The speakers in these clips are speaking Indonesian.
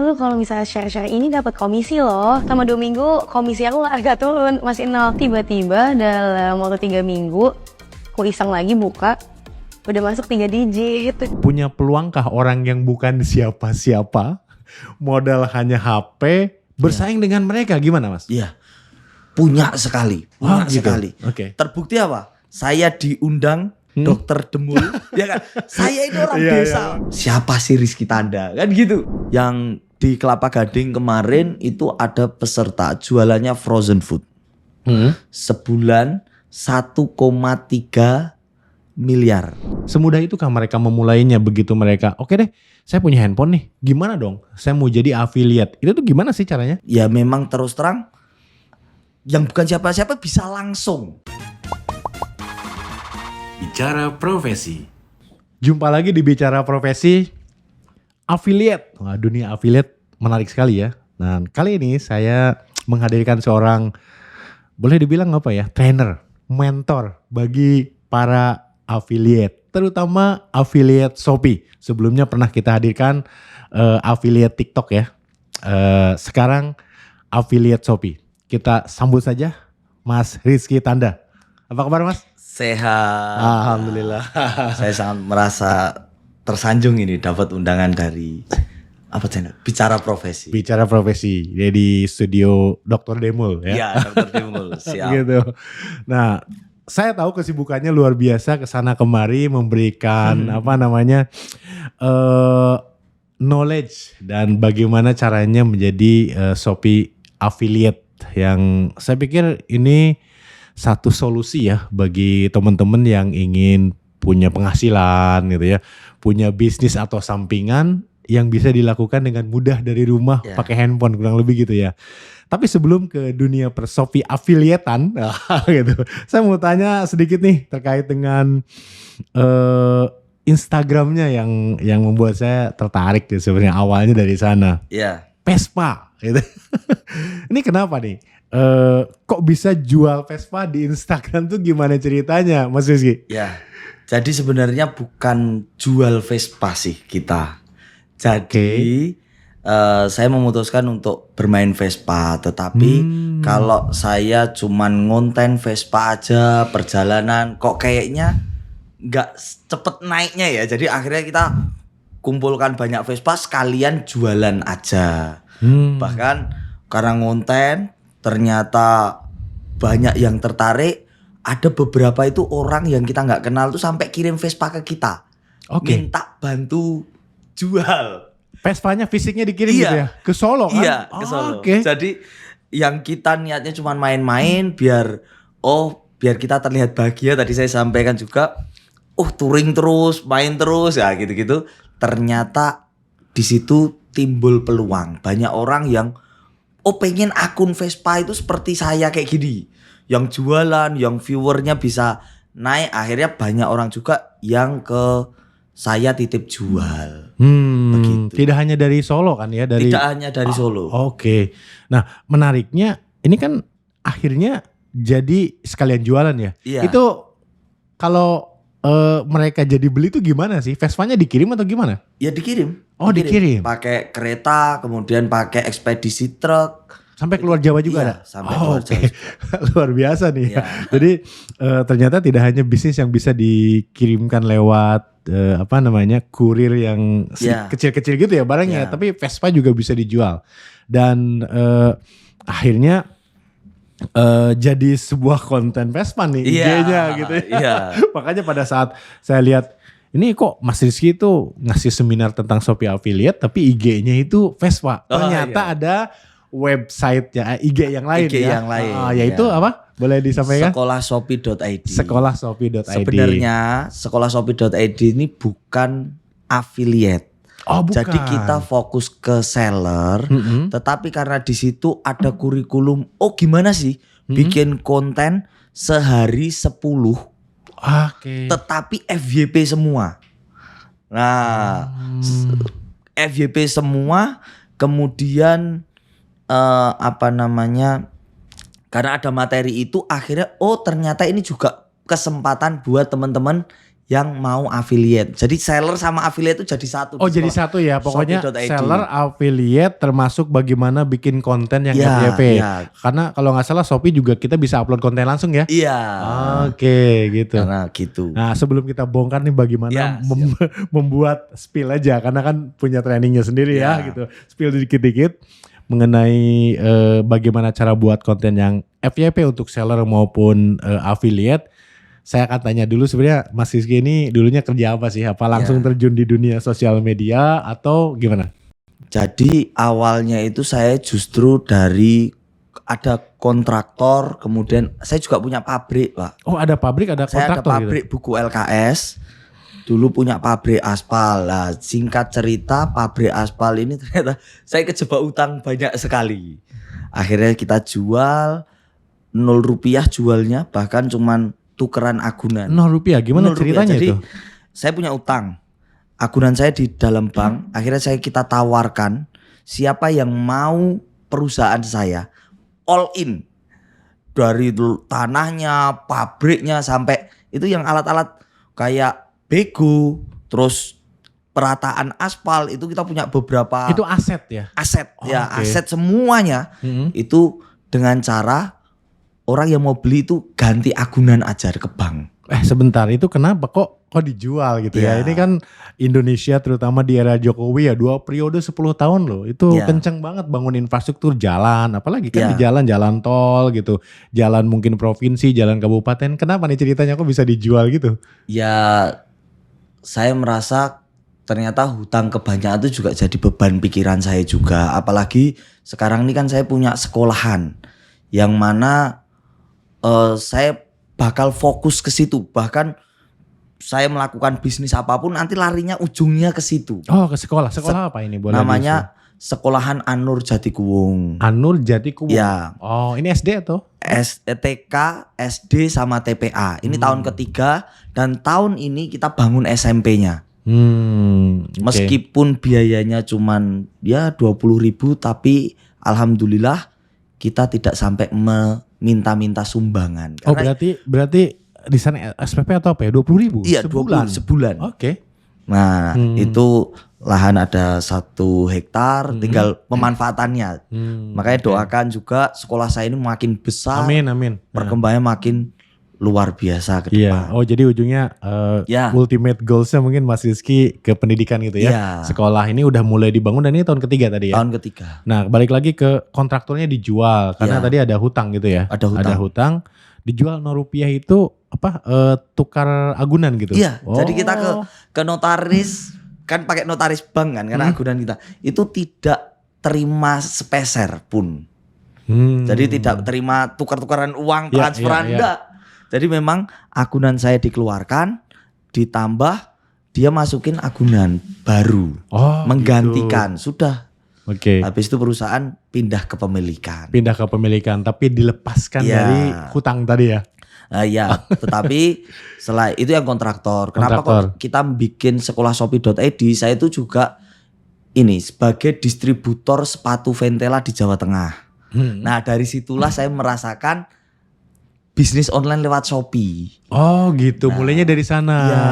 lu kalau misalnya share ini dapat komisi loh. Sama 2 minggu komisi aku agak turun, masih 0. Tiba-tiba dalam waktu 3 minggu, aku iseng lagi buka, udah masuk 3 digit. Punya peluangkah orang yang bukan siapa-siapa, modal hanya HP, bersaing dengan mereka, gimana Mas? Iya, punya sekali. Oke. Terbukti apa? Saya diundang Dokter Demul, ya kan? Saya ini orang desa. Siapa sih Rizky Tanda? Kan gitu. Yang di Kelapa Gading kemarin itu ada peserta jualannya frozen food. Sebulan 1,3 miliar. Semudah itukah mereka memulainya begitu mereka, oke deh, saya punya handphone nih, gimana dong? Saya mau jadi affiliate. Itu tuh gimana sih caranya? Ya memang terus terang, yang bukan siapa-siapa bisa langsung. Bicara profesi. Jumpa lagi di Bicara Profesi Affiliate. Wah, dunia affiliate menarik sekali ya. Nah, kali ini saya menghadirkan seorang, boleh dibilang apa ya, trainer, mentor bagi para affiliate, terutama affiliate Shopee. Sebelumnya pernah kita hadirkan affiliate TikTok ya. Sekarang affiliate Shopee. Kita sambut saja Mas Rizky Tanda. Apa kabar Mas? Sehat. Alhamdulillah. Saya sangat merasa tersanjung ini dapat undangan dari apa channel? Bicara Profesi. Bicara Profesi. Dia di studio Dr. Demul ya. Iya, Dokter Demul. Siap. Gitu. Nah, saya tahu kesibukannya luar biasa, kesana kemari memberikan knowledge dan bagaimana caranya menjadi Shopee affiliate, yang saya pikir ini satu solusi ya bagi teman-teman yang ingin punya penghasilan gitu ya, punya bisnis atau sampingan yang bisa dilakukan dengan mudah dari rumah pakai handphone, kurang lebih gitu ya. Tapi sebelum ke dunia Shopee affiliate-an gitu, saya mau tanya sedikit nih terkait dengan Instagramnya yang membuat saya tertarik ya, sebenarnya awalnya dari sana. Iya. Vespa gitu. Ini kenapa nih? Kok bisa jual Vespa di Instagram tuh gimana ceritanya Mas Rizky? Ya, jadi sebenarnya bukan jual Vespa sih kita. Jadi saya memutuskan untuk bermain Vespa, tetapi kalau saya cuman ngonten Vespa aja perjalanan kok kayaknya nggak cepet naiknya ya. Jadi akhirnya kita kumpulkan banyak Vespa sekalian jualan aja. Bahkan karena ngonten ternyata banyak yang tertarik. Ada beberapa itu orang yang kita nggak kenal tuh sampai kirim Vespa ke kita, minta bantu jual. Vespanya fisiknya dikirim gitu ya? Ke Solo kan? Iya, ke Solo. Jadi yang kita niatnya cuma main-main biar kita terlihat bahagia. Tadi saya sampaikan juga, touring terus, main terus ya gitu-gitu. Ternyata di situ timbul peluang. Banyak orang yang pengen akun Vespa itu seperti saya kayak gini, yang jualan, yang viewernya bisa naik. Akhirnya banyak orang juga yang ke saya titip jual. Begitu. Tidak hanya dari Solo kan ya? Tidak hanya dari Solo. Oke. Nah, menariknya ini kan akhirnya jadi sekalian jualan ya? Iya. Itu kalau mereka jadi beli tuh gimana sih? Vespanya dikirim atau gimana? Ya dikirim. Dikirim. Pakai kereta, kemudian pakai ekspedisi truk. Sampai keluar Jawa juga ada? Sampai keluar Jawa juga. Luar biasa nih. Iya. Jadi ternyata tidak hanya bisnis yang bisa dikirimkan lewat kurir yang kecil-kecil gitu ya barangnya, tapi Vespa juga bisa dijual. Dan akhirnya jadi sebuah konten Vespa nih IG-nya gitu ya. Iya. Makanya pada saat saya lihat, ini kok Mas Rizky itu ngasih seminar tentang Shopee Affiliate tapi IG-nya itu Vespa. Ternyata ada website-nya, IG yang lain yang lain. Yaitu apa? Boleh disampaikan? Sekolahshopee.id. Sekolahshopee.id. Sebenarnya sekolahshopee.id ini bukan affiliate. Bukan. Jadi kita fokus ke seller, tetapi karena di situ ada kurikulum. Gimana sih bikin konten sehari 10, tetapi FYP semua. Nah, FYP semua, kemudian karena ada materi itu akhirnya ternyata ini juga kesempatan buat teman-teman yang mau affiliate. Jadi seller sama affiliate itu jadi satu. Oh jadi satu ya, pokoknya Shopee.id. seller, affiliate, termasuk bagaimana bikin konten yang Ya, FYP. ya. Karena kalau nggak salah Shopee juga kita bisa upload konten langsung ya. Iya. Oke gitu. Karena gitu. Nah sebelum kita bongkar nih bagaimana Ya, membuat spill aja, karena kan punya trainingnya sendiri ya Ya. gitu. Spill dikit-dikit mengenai bagaimana cara buat konten yang FYP untuk seller maupun affiliate. Saya akan tanya dulu sebenarnya Mas Rizky ini dulunya kerja apa sih? Apa langsung terjun di dunia sosial media atau gimana? Jadi awalnya itu saya justru dari ada kontraktor, kemudian saya juga punya pabrik, Pak. Oh ada pabrik, ada Saya ada kontraktor pabrik buku LKS. Dulu punya pabrik aspal. Lah, singkat cerita pabrik aspal ini ternyata saya kejebak utang banyak sekali. Akhirnya kita jual 0 rupiah jualnya, bahkan cuman tukeran agunan. gitu. Rp0 gimana 0 rupiah. ceritanya Jadi, itu? saya punya utang. Agunan saya di dalam bank. Akhirnya kita tawarkan siapa yang mau perusahaan saya all in. Dari tanahnya, pabriknya sampai itu yang alat-alat kayak bego, terus perataan aspal itu kita punya beberapa Itu aset ya? aset ya, Oke. aset semuanya. Mm-mm. Itu dengan cara orang yang mau beli itu ganti agunan aja ke bank. Sebentar, itu kenapa kok dijual gitu ya? Iya. Ini kan Indonesia terutama di era Jokowi ya 2 periode 10 tahun loh. Itu Iya. kenceng banget bangun infrastruktur jalan, apalagi kan Iya. di jalan tol gitu. Jalan mungkin provinsi, jalan kabupaten. Kenapa nih ceritanya kok bisa dijual gitu? Ya saya merasa ternyata hutang kebanyakan itu juga jadi beban pikiran saya juga. Apalagi sekarang ini kan saya punya sekolahan yang mana saya bakal fokus ke situ. Bahkan saya melakukan bisnis apapun nanti larinya ujungnya ke situ. Oh ke sekolah, sekolah apa ini? Boleh Namanya Sekolahan Anur Jatikuwung. Anur Jatikuwung. Ya, Oh ini SD atau? TK, SD sama TPA. Ini tahun ketiga dan tahun ini kita bangun SMP-nya. Oke. Meskipun biayanya cuman ya 20.000 tapi alhamdulillah kita tidak sampai meminta-minta sumbangan. Oh berarti di sana SPP atau apa ya? 20.000 iya sebulan. 20 sebulan. Oke. Nah, itu lahan ada 1 hektar, tinggal pemanfaatannya. Makanya doakan juga sekolah saya ini makin besar, Amin amin. Nah. perkembangannya makin luar biasa ke Iya. depan. Oh jadi ujungnya Ya. ultimate goalsnya mungkin Mas Rizky ke pendidikan gitu ya. Iya. Sekolah ini udah mulai dibangun dan ini tahun ketiga tadi ya. Tahun ketiga. Nah balik lagi ke kontraktornya dijual karena Iya. tadi ada hutang gitu ya. Ada hutang. Dijual Rp0 itu apa? Tukar agunan gitu. Iya, Oh. jadi kita ke notaris kan pakai notaris bank kan karena agunan kita itu tidak terima sepeser pun. Jadi tidak terima tukar-tukaran uang, Iya, transferan iya, iya. enggak. Jadi memang agunan saya dikeluarkan ditambah dia masukin agunan baru, Oh, menggantikan. Sudah. Gitu. Oke. Habis itu perusahaan pindah ke pemilikan. Pindah ke pemilikan tapi dilepaskan Iya. dari hutang tadi ya. Ya, tetapi setelah itu yang kontraktor. Kenapa Kontraktor. kok kita bikin sekolah Shopee.id? Saya itu juga ini sebagai distributor sepatu Ventela di Jawa Tengah. Nah, dari situlah saya merasakan bisnis online lewat Shopee. Oh gitu, mulainya dari sana. Iya,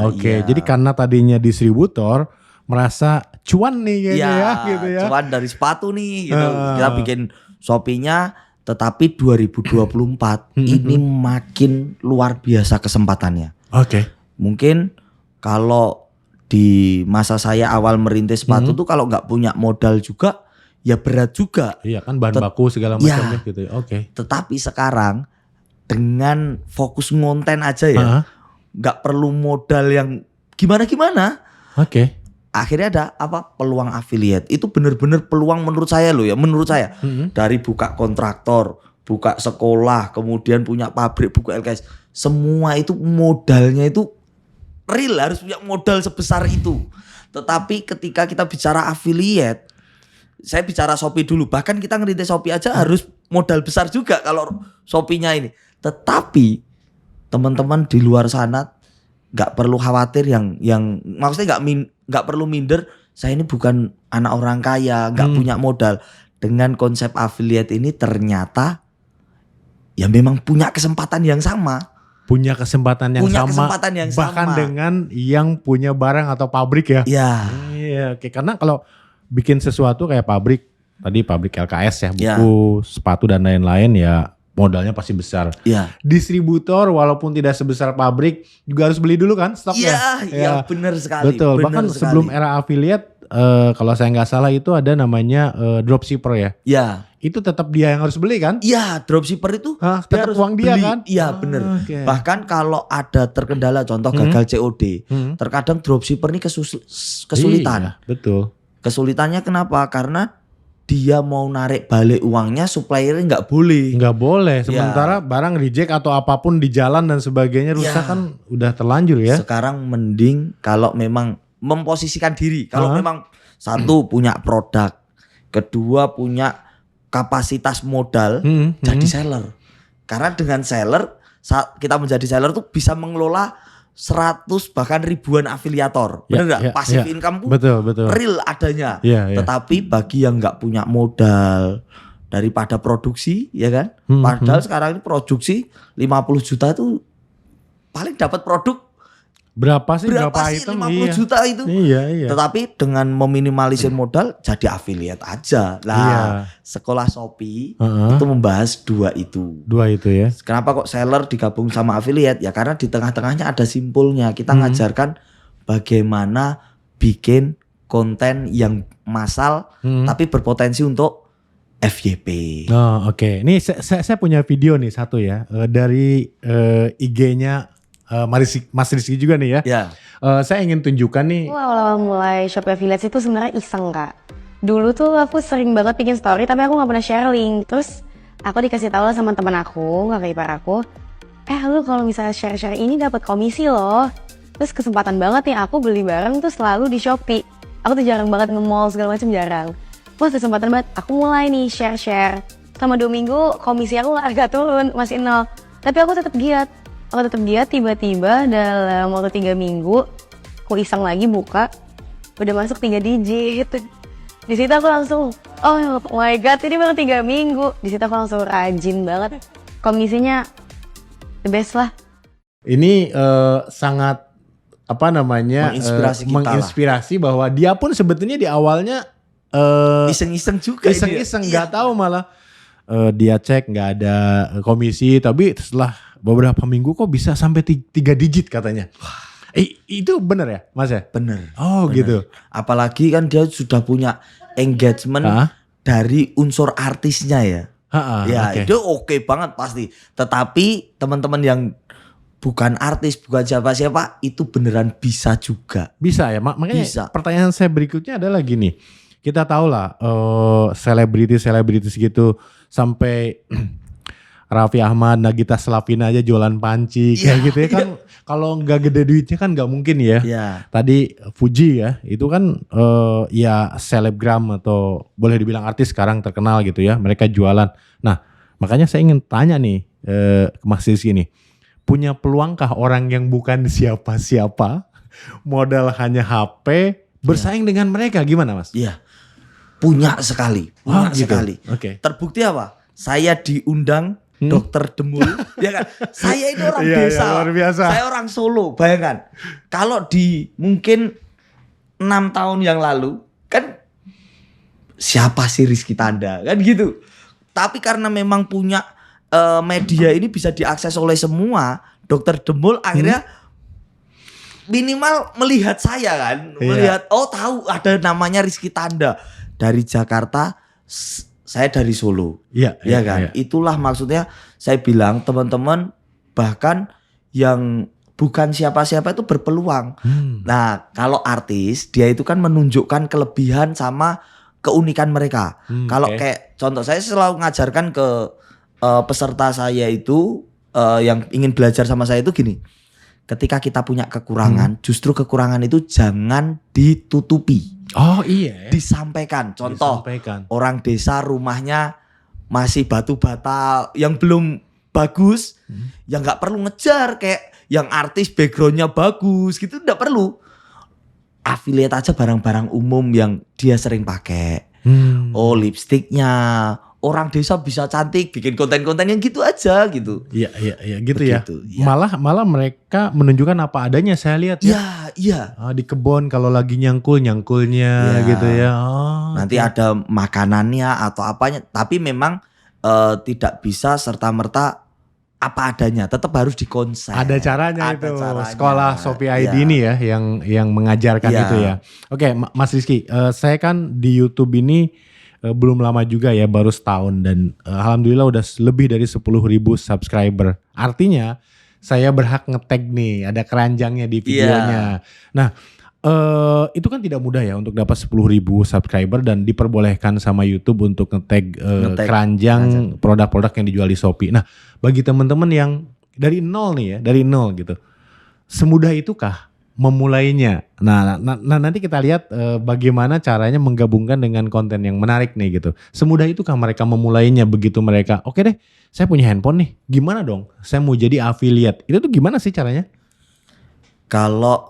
Oke, iya. jadi karena tadinya distributor merasa cuan nih kayaknya ya, gitu ya. cuman dari sepatu nih gitu. Ah. Kita bikin Shopee-nya, tetapi 2024 ini makin luar biasa kesempatannya. Oke. Mungkin kalau di masa saya awal merintis sepatu tuh kalau nggak punya modal juga ya berat juga. Iya kan bahan baku segala Iya. macamnya gitu. Oke. Tetapi sekarang dengan fokus ngonten aja ya, Ah, nggak perlu modal yang gimana-gimana. Oke. Akhirnya ada apa peluang affiliate. Itu bener-bener peluang menurut saya loh ya, menurut saya. Dari buka kontraktor, buka sekolah, kemudian punya pabrik, buka LKS, semua itu modalnya itu real, harus punya modal sebesar itu. Tetapi ketika kita bicara affiliate, saya bicara Shopee dulu. Bahkan kita ngerintis Shopee aja harus modal besar juga kalau Shopee-nya ini. Tetapi teman-teman di luar sana nggak perlu khawatir yang maksudnya nggak perlu minder. Saya ini bukan anak orang kaya, nggak punya modal. Dengan konsep affiliate ini ternyata ya memang punya kesempatan yang sama. punya kesempatan yang punya sama, kesempatan yang bahkan sama. dengan yang punya barang atau pabrik ya. Ya, Iya, oke. Karena kalau bikin sesuatu kayak pabrik, tadi pabrik LKS ya, Ya. buku, sepatu dan lain-lain ya modalnya pasti besar. ya. Distributor walaupun tidak sebesar pabrik juga harus beli dulu kan stoknya. Iya, benar sekali. Betul. benar Bahkan sekali. sebelum era affiliate, kalau saya nggak salah itu ada namanya dropshipper ya. Ya, Itu tetap dia yang harus beli kan? iya, dropshipper itu Hah, dia tetap harus uang dia beli. kan? Iya, Ah, benar. oke. Bahkan kalau ada terkendala contoh gagal COD, terkadang dropshipper ini kesulitan. Iya, betul. Kesulitannya kenapa? Karena dia mau narik balik uangnya, suppliernya nggak boleh. Nggak boleh. Sementara barang reject atau apapun di jalan dan sebagainya rusak Ya. kan udah terlanjur ya. Sekarang mending kalau memang memposisikan diri. Kalau Hah? memang satu punya produk, kedua punya kapasitas modal, jadi seller. Karena dengan seller, saat kita menjadi seller tuh bisa mengelola 100 bahkan ribuan afiliator. Ya, Benar nggak? ya, Passive ya. income tuh Betul, betul. real adanya. Iya, iya. Tetapi bagi yang nggak punya modal daripada produksi, ya kan? Padahal sekarang ini produksi 50 juta itu paling dapat produk Berapa sih sih item? 50 Iya. juta itu. Iya, iya. Tetapi dengan meminimalisir modal jadi affiliate aja. Lah, Iya. sekolah Shopee Heeh. itu membahas dua itu. Dua itu ya. Kenapa kok seller digabung sama affiliate? Ya karena di tengah-tengahnya ada simpulnya. Kita ngajarkan bagaimana bikin konten yang massal tapi berpotensi untuk FYP. Oh, oke. Ini saya punya video nih satu ya dari IG-nya Mas Rizky juga nih ya. Ya. Saya ingin tunjukkan nih. Aku awal-awal mulai Shopee Affiliates itu sebenarnya iseng kak. Dulu tuh aku sering banget bikin story tapi aku nggak pernah share link. Terus aku dikasih tahu lah sama teman aku, kakak ipar aku. Lu kalau misalnya share-share ini dapat komisi loh. Terus kesempatan banget nih aku beli barang tuh selalu di Shopee. Aku tuh jarang banget nge-mall segala macam jarang. Wah kesempatan banget. Aku mulai nih share-share. Selama 2 minggu komisi aku agak turun, masih 0. Tapi aku tetap giat. Aku tetap giat, tiba-tiba dalam waktu 3 minggu aku iseng lagi buka, udah masuk 3 digit. Di situ aku langsung, oh my god, ini baru 3 minggu. Di situ aku langsung rajin banget. Komisinya the best lah. Ini sangat apa namanya Menginspirasi kita menginspirasi bahwa dia pun sebetulnya di awalnya Iseng-iseng juga iseng-iseng ini. nggak tahu malah dia cek nggak ada komisi, tapi setelah beberapa minggu kok bisa sampai 3 digit katanya. Itu bener ya Mas ya? Bener. Oh Bener. gitu. Apalagi kan dia sudah punya engagement dari unsur artisnya ya. Ya oke. itu oke banget pasti. Tetapi teman-teman yang bukan artis, bukan siapa-siapa itu beneran bisa juga. Bisa ya, makanya Bisa. pertanyaan saya berikutnya adalah gini. Kita tahu lah selebritis gitu sampai Raffi Ahmad, Nagita Slavina aja jualan panci kayak gitu ya kan. Kalau nggak gede duitnya kan nggak mungkin ya. Ya. Tadi Fuji ya, itu kan ya selebgram atau boleh dibilang artis sekarang terkenal gitu ya. Mereka jualan. Nah makanya saya ingin tanya nih ke Mas Rizky nih. Punya peluangkah orang yang bukan siapa-siapa, modal hanya HP, bersaing dengan mereka gimana Mas? Iya. Punya sekali. Punya gitu. sekali. Oke. Terbukti apa? Saya diundang Dokter Demul, ya kan? Saya ini orang Iya, desa, iya, luar biasa. saya orang Solo. Bayangkan, kalau di mungkin 6 tahun yang lalu, kan siapa sih Rizky Tanda, kan gitu. Tapi karena memang punya media ini bisa diakses oleh semua, Dokter Demul akhirnya minimal melihat saya kan, melihat oh tahu ada namanya Rizky Tanda dari Jakarta. Saya dari Solo, Iya, ya kan. Itulah maksudnya saya bilang teman-teman bahkan yang bukan siapa-siapa itu berpeluang. Nah kalau artis dia itu kan menunjukkan kelebihan sama keunikan mereka. Kalau kayak contoh saya selalu ngajarkan ke peserta saya itu yang ingin belajar sama saya itu gini. Ketika kita punya kekurangan, justru kekurangan itu jangan ditutupi. Oh iya. Disampaikan. Contoh, Disampaikan. orang desa rumahnya masih batu bata yang belum bagus, yang nggak perlu ngejar kayak yang artis backgroundnya bagus gitu, nggak perlu. Affiliate aja barang-barang umum yang dia sering pakai. Oh lipstiknya, orang desa bisa cantik, bikin konten-konten yang gitu aja gitu. Iya gitu ya. Begitu, ya. Malah mereka menunjukkan apa adanya saya lihat ya. Iya. Di kebun kalau lagi nyangkulnya Ya. gitu ya. Oh, Nanti ada makanannya atau apanya, tapi memang tidak bisa serta-merta apa adanya, tetap harus dikonsep. ada caranya Ada itu. caranya. Sekolah Shopee ID Iya. ini ya yang mengajarkan Iya. itu ya. Oke, Mas Rizky, saya kan di YouTube ini belum lama juga ya, baru setahun dan alhamdulillah udah lebih dari 10.000 subscriber. Artinya saya berhak nge-tag nih, ada keranjangnya di videonya. Nah, itu kan tidak mudah ya untuk dapat 10.000 subscriber dan diperbolehkan sama YouTube untuk nge-tag Nge-tag keranjang produk-produk yang dijual di Shopee. Nah, bagi teman-teman yang dari nol nih ya, dari nol gitu, semudah itukah memulainya? Nah, nanti kita lihat bagaimana caranya menggabungkan dengan konten yang menarik nih gitu. Semudah itukah mereka memulainya begitu mereka, oke deh, saya punya handphone nih, gimana dong? Saya mau jadi affiliate. Itu tuh gimana sih caranya? Kalau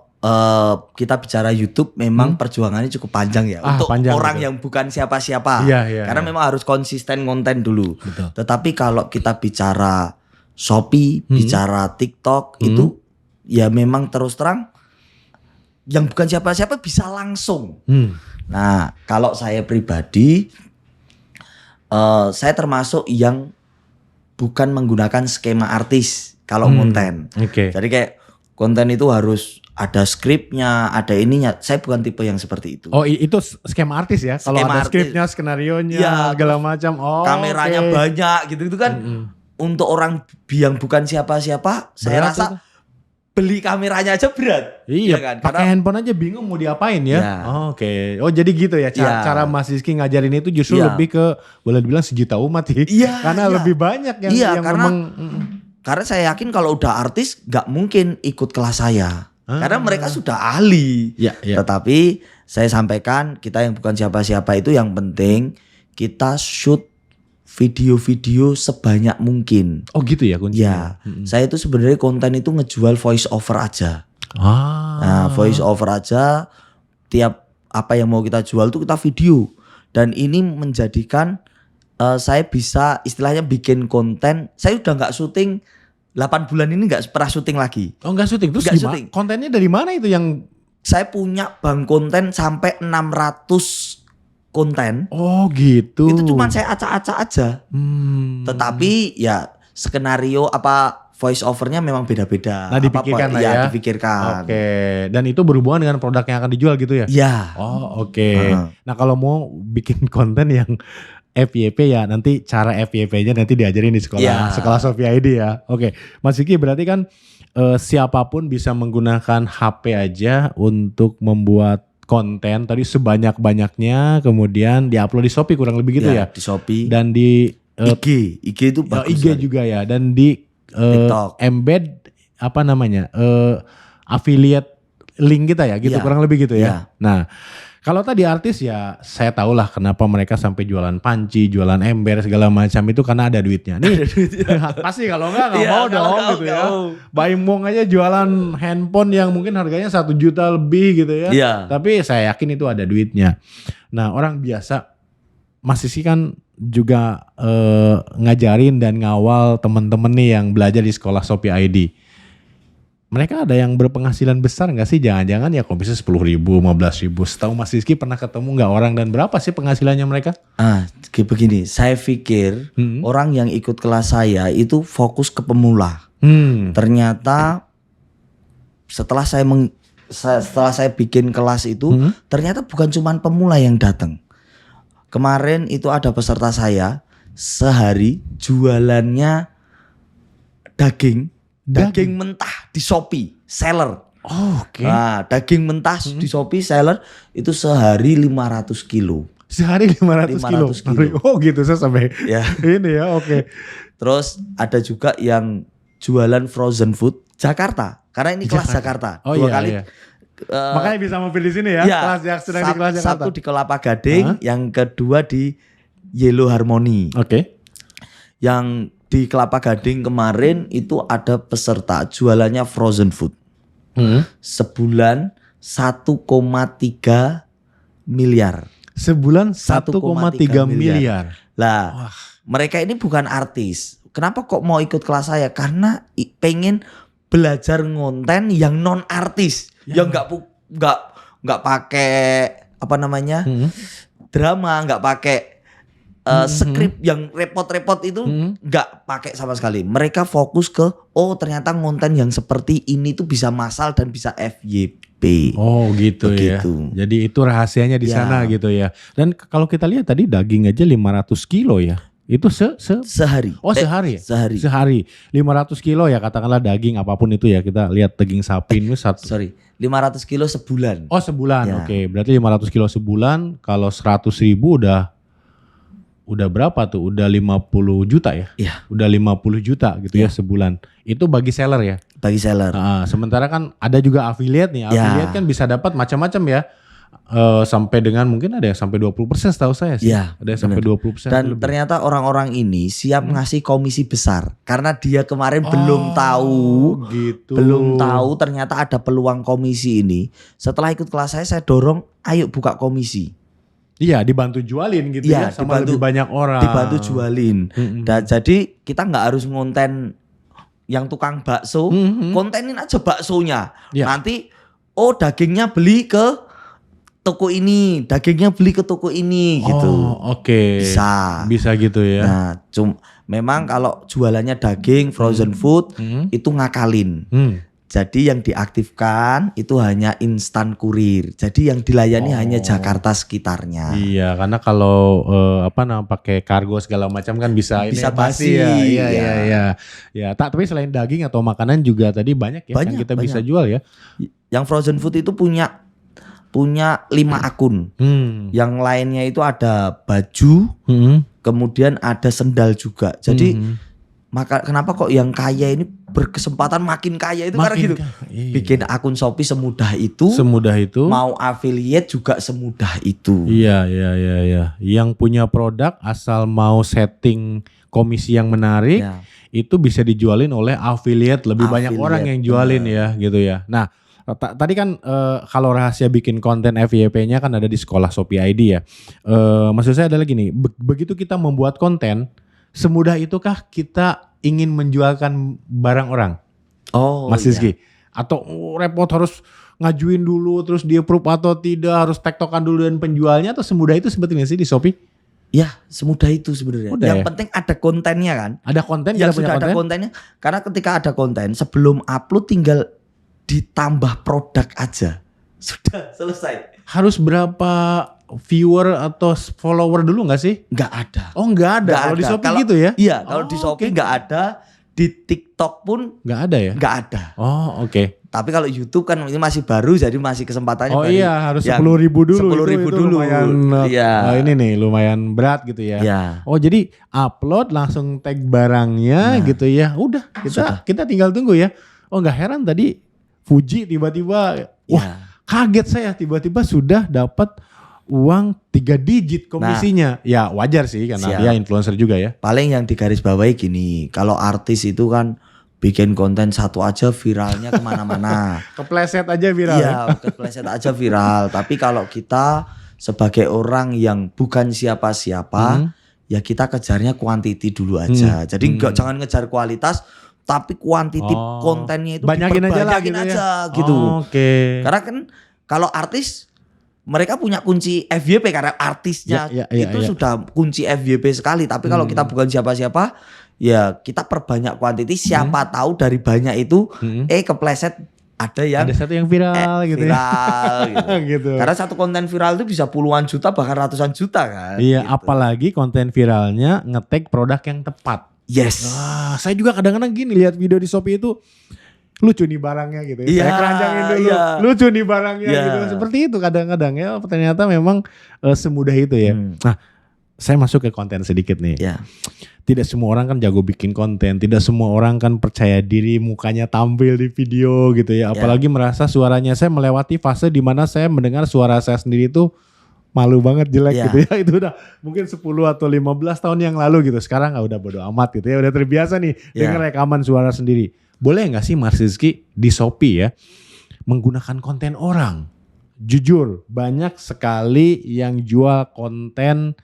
kita bicara YouTube memang perjuangannya cukup panjang ya untuk panjang, orang betul. yang bukan siapa-siapa. Iya, Karena memang harus konsisten konten dulu. Betul. Tetapi kalau kita bicara Shopee, bicara TikTok itu ya memang terus terang yang bukan siapa-siapa bisa langsung. Nah, kalau saya pribadi saya termasuk yang bukan menggunakan skema artis kalau konten. Oke. Jadi kayak konten itu harus ada skripnya, ada ininya. Saya bukan tipe yang seperti itu. Oh, itu skema artis ya? Kalau Skema ada artis. skripnya, skenarionya, Iya, segala macam. Oh, Kameranya oke. banyak gitu kan. Untuk orang yang bukan siapa-siapa, saya Berat rasa itu. beli kameranya aja berat. Iya, ya kan? pakai handphone aja bingung mau diapain ya. Iya. Oh, oke. Oh, jadi gitu ya Iya. cara Mas Rizky ngajarin itu justru Iya. lebih ke boleh dibilang sejuta umat ya. Iya, Karena iya. lebih banyak yang, Iya, yang karena- memang Karena saya yakin kalau udah artis gak mungkin ikut kelas saya. Ah. Karena mereka sudah ahli. Iya, iya. Tetapi saya sampaikan kita yang bukan siapa-siapa itu yang penting kita shoot video-video sebanyak mungkin. Oh gitu ya kuncinya. Ya, saya itu sebenarnya konten itu ngejual voice over aja. Nah, voice over aja, tiap apa yang mau kita jual tuh kita video. Dan ini menjadikan saya bisa istilahnya bikin konten. Saya udah nggak syuting 8 bulan ini, nggak pernah syuting lagi. Oh enggak syuting. Terus Nggak gimana? syuting. Kontennya dari mana itu yang Saya punya bank konten sampai 600 konten. oh gitu. Itu cuma saya acak-acak aja. Tetapi ya skenario apa voice overnya memang beda-beda. Nah, dipikirkan lah ya. Dipikirkan. Oke. Dan itu berhubungan dengan produk yang akan dijual gitu ya? Ya. Oh oke. Heeh. Nah kalau mau bikin konten yang FYP ya nanti cara FYP-nya nanti diajarin di Ya. sekolah Shopee ID ya. Oke, Mas Vicky berarti kan siapapun bisa menggunakan HP aja untuk membuat konten tadi sebanyak-banyaknya kemudian diupload di Shopee kurang lebih gitu ya. Di Shopee. Dan di IG itu oh, bagus. IG sekali. juga ya dan di TikTok. embed apa namanya affiliate link kita ya gitu Iya. kurang lebih gitu ya. Iya. Nah kalau tadi artis ya saya tahulah kenapa mereka sampai jualan panci, jualan ember segala macam itu karena ada duitnya. Nih pasti kalau enggak Iya, mau kalau dong nggak, gitu nggak ya. mau. Baimong aja jualan handphone yang mungkin harganya 1 juta lebih gitu ya. Iya. Tapi saya yakin itu ada duitnya. Nah orang biasa Mas Rizky kan juga ngajarin dan ngawal temen-temen nih yang belajar di sekolah Shopee ID. Mereka ada yang berpenghasilan besar gak sih? Jangan-jangan ya kalau bisa 10.000, 15.000. Setahu Mas Rizky pernah ketemu gak orang dan berapa sih penghasilannya mereka? Begini, saya pikir orang yang ikut kelas saya itu fokus ke pemula. Ternyata setelah saya bikin kelas itu, ternyata bukan cuma pemula yang datang. Kemarin itu ada peserta saya sehari jualannya daging mentah di Shopee, seller. Oh, oke. Nah, daging mentah di Shopee seller itu sehari 500 kilo. Sehari 500 kilo. 500 kilo. Oh gitu saya sampai Ya. ini ya oke. Terus ada juga yang jualan frozen food Jakarta. Karena ini kelas Jakarta. Oh Dua iya, kali. iya. Makanya bisa mampir di sini ya. Ya, Kelas yang sedang di kelas Jakarta. satu di Kelapa Gading, yang kedua di Yellow Harmony. Oke. Yang di Kelapa Gading kemarin itu ada peserta jualannya frozen food. Sebulan 1,3 miliar. Sebulan 1,3 1,3 miliar. Lah, mereka ini bukan artis. Kenapa kok mau ikut kelas saya? Karena pengen belajar ngonten yang non artis, yang nggak pakai apa namanya drama, nggak pakai skrip yang repot-repot itu, nggak pakai sama sekali. Mereka fokus ke ternyata ngonten yang seperti ini tuh bisa massal dan bisa FYP. Oh gitu Begitu. ya. Jadi itu rahasianya di Ya. sana gitu ya. Dan kalau kita lihat tadi daging aja 500 kilo ya. Itu Sehari. sehari ya? Sehari. Sehari 500 kilo ya, katakanlah daging apapun itu ya, kita lihat daging sapi ini satu. Sorry, 500 kilo sebulan. Oh sebulan, Ya. oke. Berarti 500 kilo sebulan, kalau 100.000 udah berapa tuh? Udah 50 juta ya? Iya. Udah 50 juta gitu ya sebulan. Itu bagi seller ya? Bagi seller. Sementara kan ada juga affiliate nih. Ya. Affiliate kan bisa dapat macam-macam ya. Sampai dengan mungkin ada yang sampai 20% setahu saya sih. Iya, Ada yang sampai 20% Dan lebih. ternyata orang-orang ini siap ngasih komisi besar karena dia kemarin belum tahu, gitu. belum tahu ternyata ada peluang komisi ini. Setelah ikut kelas saya dorong, ayo buka komisi. Iya, dibantu jualin gitu ya Iya, sama lebih banyak orang. Dibantu jualin. Dan jadi kita nggak harus ngonten yang tukang bakso, kontenin aja baksonya. Iya. Nanti dagingnya beli ke toko ini, dagingnya beli ke toko ini gitu. Oh, oke. Bisa gitu ya. Nah, memang kalau jualannya daging, frozen food itu ngakalin. Jadi yang diaktifkan itu hanya instan kurir. Jadi yang dilayani hanya Jakarta sekitarnya. Iya, karena kalau pakai kargo segala macam kan bisa basi. ya. Iya, Ya. iya. Ya, tapi selain daging atau makanan juga tadi banyak ya yang kita bisa jual ya. Yang frozen food itu punya 5 akun. Yang lainnya itu ada baju, kemudian ada sendal juga. Jadi kenapa kok yang kaya ini berkesempatan makin kaya itu karena gitu. Iya. Bikin akun Shopee semudah itu. Semudah itu. Mau affiliate juga semudah itu. Iya. Yang punya produk asal mau setting komisi yang menarik, itu bisa dijualin oleh affiliate. Lebih banyak orang yang jualin ya gitu ya. Nah, tadi kan kalau rahasia bikin konten FYP-nya kan ada di sekolah Shopee ID ya. Maksud saya adalah gini, begitu kita membuat konten, semudah itukah kita ingin menjualkan barang orang? Mas Rizky? Atau repot harus ngajuin dulu, terus dia approve atau tidak, harus tektokan dulu dengan penjualnya, atau semudah itu sebetulnya sih di Shopee? Ya, semudah itu sebenarnya. Udah Yang ya? penting ada kontennya kan. Ada konten, Yang kita punya sudah ada konten? kontennya. Karena ketika ada konten, sebelum upload tinggal ditambah produk aja. Sudah selesai. Harus berapa viewer atau follower dulu gak sih? Nggak ada. Oh nggak ada, kalau di Shopee gitu ya? Iya, kalau di oke. Shopee nggak ada. Di TikTok pun Nggak ada ya? nggak ada. Oh oke. Tapi kalau YouTube kan ini masih baru, jadi masih kesempatannya. Oh baru iya, harus yang 10.000 dulu. 10.000 Itu dulu. lumayan, Iya. ini nih lumayan berat gitu ya. Iya. Oh jadi upload langsung tag barangnya gitu ya. Udah kita tinggal tunggu ya. Oh nggak heran tadi Fuji tiba-tiba, wah kaget saya tiba-tiba sudah dapat uang 3 digit komisinya. Ya wajar sih karena dia influencer juga ya. Paling yang digarisbawahi gini, kalau artis itu kan bikin konten satu aja viralnya kemana-mana. Kepleset aja viral. Iya, kepleset aja viral. Tapi kalau kita sebagai orang yang bukan siapa-siapa, ya kita kejarnya kuantiti dulu aja. Jadi jangan ngejar kualitas, tapi kuantiti kontennya itu banyakin aja lah gitu aja, ya. gitu. Oke. Karena kan kalau artis mereka punya kunci FYP karena artisnya itu sudah kunci FYP sekali. Tapi kalau kita bukan siapa-siapa, ya kita perbanyak kuantiti. Siapa tahu dari banyak itu, kepleset ada satu yang viral gitu viral, ya. gitu. Karena satu konten viral itu bisa puluhan juta bahkan ratusan juta kan. Iya, gitu. apalagi konten viralnya nge-tag produk yang tepat. Yes. Saya juga kadang-kadang gini lihat video di Shopee itu lucu nih barangnya gitu ya. Saya keranjangin dulu. Lucu nih barangnya gitu. Seperti itu kadang-kadang ya. Ternyata memang semudah itu ya. Nah, saya masuk ke konten sedikit nih. Tidak semua orang kan jago bikin konten. Tidak semua orang kan percaya diri mukanya tampil di video gitu ya. Apalagi merasa suaranya, saya melewati fase di mana saya mendengar suara saya sendiri itu malu banget, jelek gitu ya. Itu udah mungkin 10 atau 15 tahun yang lalu gitu. Sekarang udah bodo amat gitu ya. Udah terbiasa nih denger rekaman suara sendiri. Boleh gak sih Mas Rizky di Shopee ya menggunakan konten orang? jujur banyak sekali yang jual konten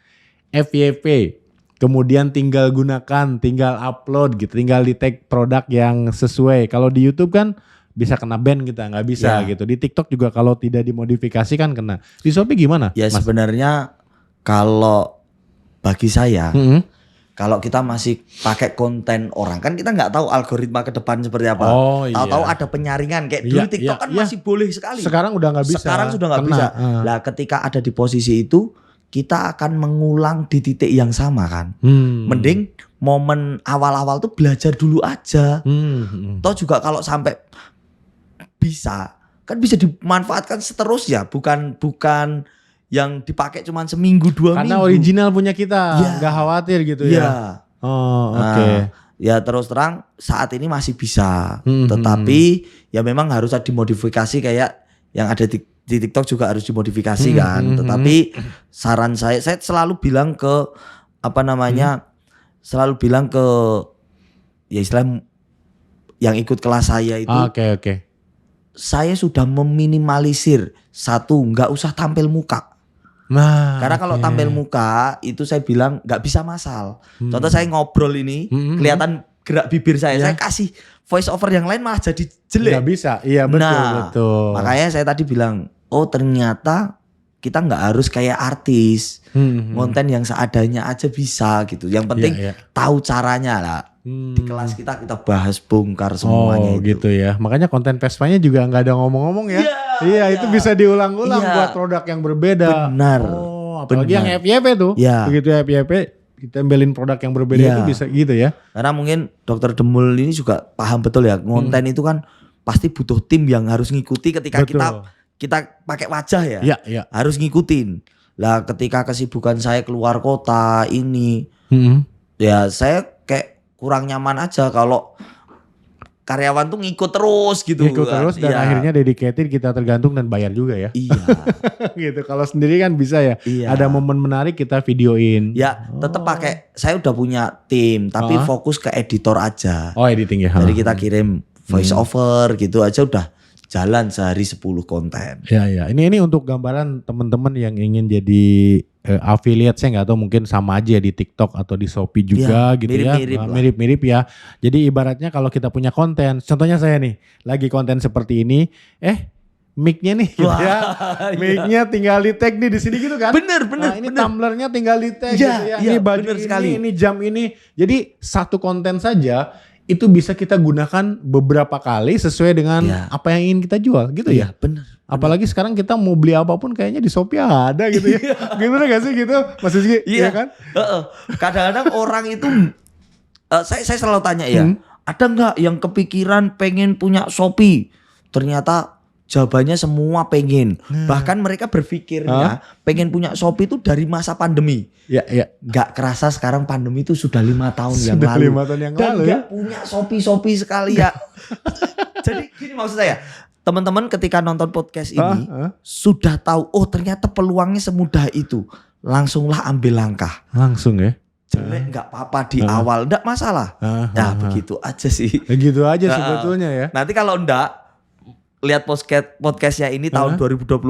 FYP. Kemudian tinggal gunakan, tinggal upload gitu, tinggal di tag produk yang sesuai. Kalau di YouTube kan bisa kena ban kita, nggak bisa Ya. gitu. Di TikTok juga kalau tidak dimodifikasi kan kena. Di Shopee gimana? Ya Mas? sebenarnya kalau bagi saya, Mm-mm. kalau kita masih pakai konten orang kan kita nggak tahu algoritma ke depan seperti apa. Oh, iya. Tahu-tahu ada penyaringan kayak Iya, dulu TikTok iya, kan iya. masih boleh sekali. Sekarang udah nggak bisa. Sekarang sudah nggak Kena. bisa. Lah ketika ada di posisi itu kita akan mengulang di titik yang sama kan. Mending momen awal-awal tuh belajar dulu aja. Toh juga kalau sampai bisa kan bisa dimanfaatkan seterusnya, bukan yang dipakai cuma seminggu 2 Karena minggu. original punya kita, Iya. nggak khawatir gitu Iya. ya. Oh, Nah, oke. ya terus terang saat ini masih bisa, Hmm, tetapi ya memang harus ada dimodifikasi kayak yang ada di TikTok juga harus dimodifikasi kan. Tetapi saran saya selalu bilang ke selalu bilang ke ya istilah yang ikut kelas saya itu, Oke. saya sudah meminimalisir satu nggak usah tampil muka. Nah, Karena kalau oke. tampil muka itu saya bilang nggak bisa masal. Contoh saya ngobrol ini kelihatan gerak bibir saya, Ya. saya kasih voice over yang lain malah jadi jelek. nggak bisa. Iya betul Nah, betul. Makanya saya tadi bilang, oh ternyata kita nggak harus kayak artis, konten yang seadanya aja bisa gitu. Yang penting Iya, iya. tahu caranya lah. Di kelas kita bahas bongkar semuanya Oh itu. gitu ya. Makanya konten Vespanya juga nggak ada ngomong-ngomong ya. Iya, Itu bisa diulang-ulang Iya. buat produk yang berbeda. Benar. Oh, apalagi Benar. yang FYP tuh. Iya. Begitu FYP ditembelin produk yang berbeda Iya. itu bisa gitu ya. Karena mungkin Dokter Demul ini juga paham betul ya, konten itu kan pasti butuh tim yang harus ngikuti ketika Betul. kita pakai wajah ya. Iya. Harus ngikutin. Lah ketika kesibukan saya keluar kota ini, ya saya kayak kurang nyaman aja kalau karyawan tuh ngikut terus gitu. Ikut kan. terus dan Iya. akhirnya dedicated, kita tergantung dan bayar juga ya. Iya. Gitu. Kalau sendiri kan bisa ya. Iya. Ada momen menarik kita videoin. Ya, tetap pakai, saya udah punya tim tapi fokus ke editor aja. Oh, editing ya. Jadi kita kirim voice over gitu aja udah jalan sehari 10 konten. Ya. Ini untuk gambaran teman-teman yang ingin jadi affiliate, saya nggak tahu mungkin sama aja di TikTok atau di Shopee juga Ya, gitu mirip-mirip ya. lah. Mirip-mirip ya. Jadi ibaratnya kalau kita punya konten, contohnya saya nih lagi konten seperti ini, mic-nya nih gitu ya. Mic-nya tinggal di tag nih di sini gitu kan. Bener. Nah, ini tumblernya tinggal di tag Iya, gitu ya. iya, Ini baju bener ini, sekali. ini jam ini. Jadi satu konten saja itu bisa kita gunakan beberapa kali sesuai dengan Iya. apa yang ingin kita jual gitu ya. Bener. Apalagi sekarang kita mau beli apapun kayaknya di Shopee ada gitu ya. Gimana gak sih gitu Mas Rizky? Iya kan? Heeh. Kadang-kadang orang itu saya selalu tanya ya, ada nggak yang kepikiran pengen punya Shopee? Ternyata jawabannya semua pengen. Bahkan mereka berpikirnya pengen punya Shopee itu dari masa pandemi. Ya. Nggak kerasa sekarang pandemi itu sudah 5 tahun yang Sudah lalu. 5 tahun yang Dan lalu ya. nggak punya Shopee sekali ya. Jadi gini maksud saya, teman-teman ketika nonton podcast ini sudah tahu, oh ternyata peluangnya semudah itu. Langsunglah ambil langkah. Langsung ya. Jelek nggak apa-apa di awal, nggak masalah. Nah begitu aja sih. Ya gitu aja sebetulnya ya. Nanti kalau enggak, lihat podcastnya ini tahun 2024,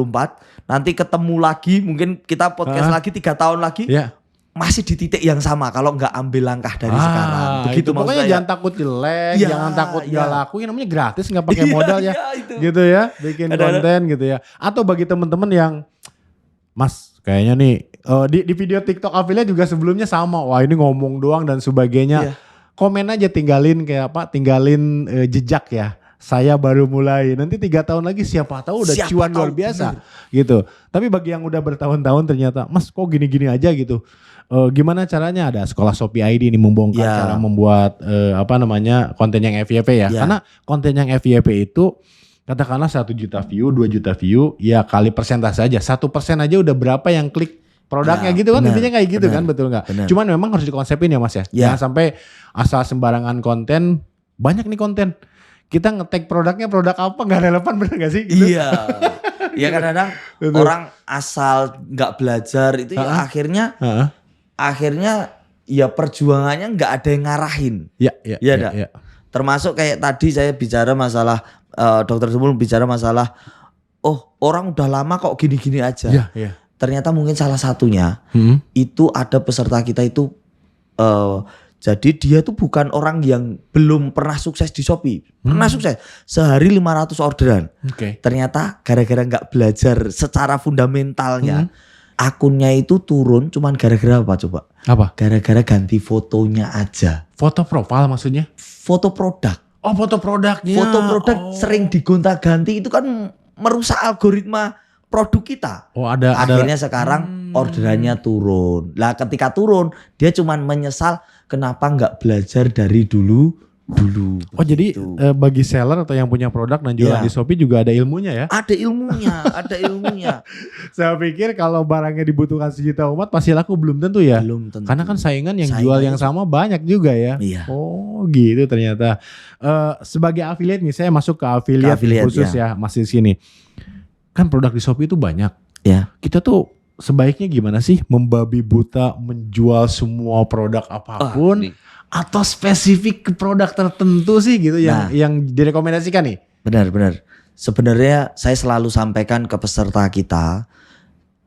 nanti ketemu lagi, mungkin kita podcast lagi 3 tahun lagi, Ya. masih di titik yang sama kalau nggak ambil langkah dari sekarang. Begitu itu maksud pokoknya saya. jangan takut jelek, Iya, jangan takut iya. gak laku, yang namanya gratis nggak pakai Iya, modal ya. iya, itu. Gitu ya, bikin Kadang-kadang- konten gitu ya. Atau bagi teman-teman yang Mas kayaknya nih di video TikTok affiliate juga sebelumnya sama. Wah, ini ngomong doang dan sebagainya. Iya. Komen aja, tinggalin kayak apa? Tinggalin jejak ya. Saya baru mulai. Nanti 3 tahun lagi siapa tahu udah Siapa cuan tahu, luar biasa gitu. Tapi bagi yang udah bertahun-tahun ternyata, Mas kok gini-gini aja gitu. Gimana caranya? Ada sekolah Shopee ID ini membongkar Ya. cara membuat konten yang FYP ya. Ya. Karena konten yang FYP itu katakanlah 1 juta view, 2 juta view, ya kali persentase aja. 1% aja udah berapa yang klik produknya Ya, gitu kan, benar, intinya kayak gitu benar, kan, betul nggak? benar. Cuman memang harus dikonsepin ya Mas ya. Ya. Jangan sampai asal sembarangan konten, banyak nih konten. Kita nge-tag produknya produk apa nggak relevan, bener gak sih? Gitu. Iya. Ya kadang-kadang Betul. orang asal nggak belajar itu ya Heeh. akhirnya ya perjuangannya nggak ada yang ngarahin. Ya, Iya, dak. Termasuk kayak tadi saya bicara masalah Dokter Demul bicara masalah oh orang udah lama kok gini-gini aja. Iya, iya. Ternyata mungkin salah satunya Hmm. itu ada peserta kita itu jadi dia tuh bukan orang yang belum pernah sukses di Shopee. Pernah sukses. Sehari 500 orderan. Oke. Ternyata gara-gara nggak belajar secara fundamentalnya, akunnya itu turun cuman gara-gara apa coba? Apa? Gara-gara ganti fotonya aja. Foto profil maksudnya? Foto produk. Oh, foto produknya. Foto produk sering digonta-ganti itu kan merusak algoritma produk kita. Oh, ada Akhirnya sekarang orderannya turun. Lah ketika turun dia cuman menyesal kenapa nggak belajar dari dulu. Oh, jadi Begitu. bagi seller atau yang punya produk dan jualan Iya. di Shopee juga ada ilmunya ya? Ada ilmunya, ada ilmunya. Saya pikir kalau barangnya dibutuhkan sejuta umat pasti laku, belum tentu ya. Belum tentu. Karena kan saingan yang Saingannya jual yang sama banyak juga ya. Iya. Oh gitu ternyata. Sebagai affiliate nih, saya masuk ke affiliate, affiliate, khusus ya masih di sini. Kan produk di Shopee itu banyak. Ya. Kita tuh sebaiknya gimana sih membabi buta menjual semua produk apapun atau spesifik ke produk tertentu sih gitu yang direkomendasikan nih? Benar. Sebenarnya saya selalu sampaikan ke peserta kita,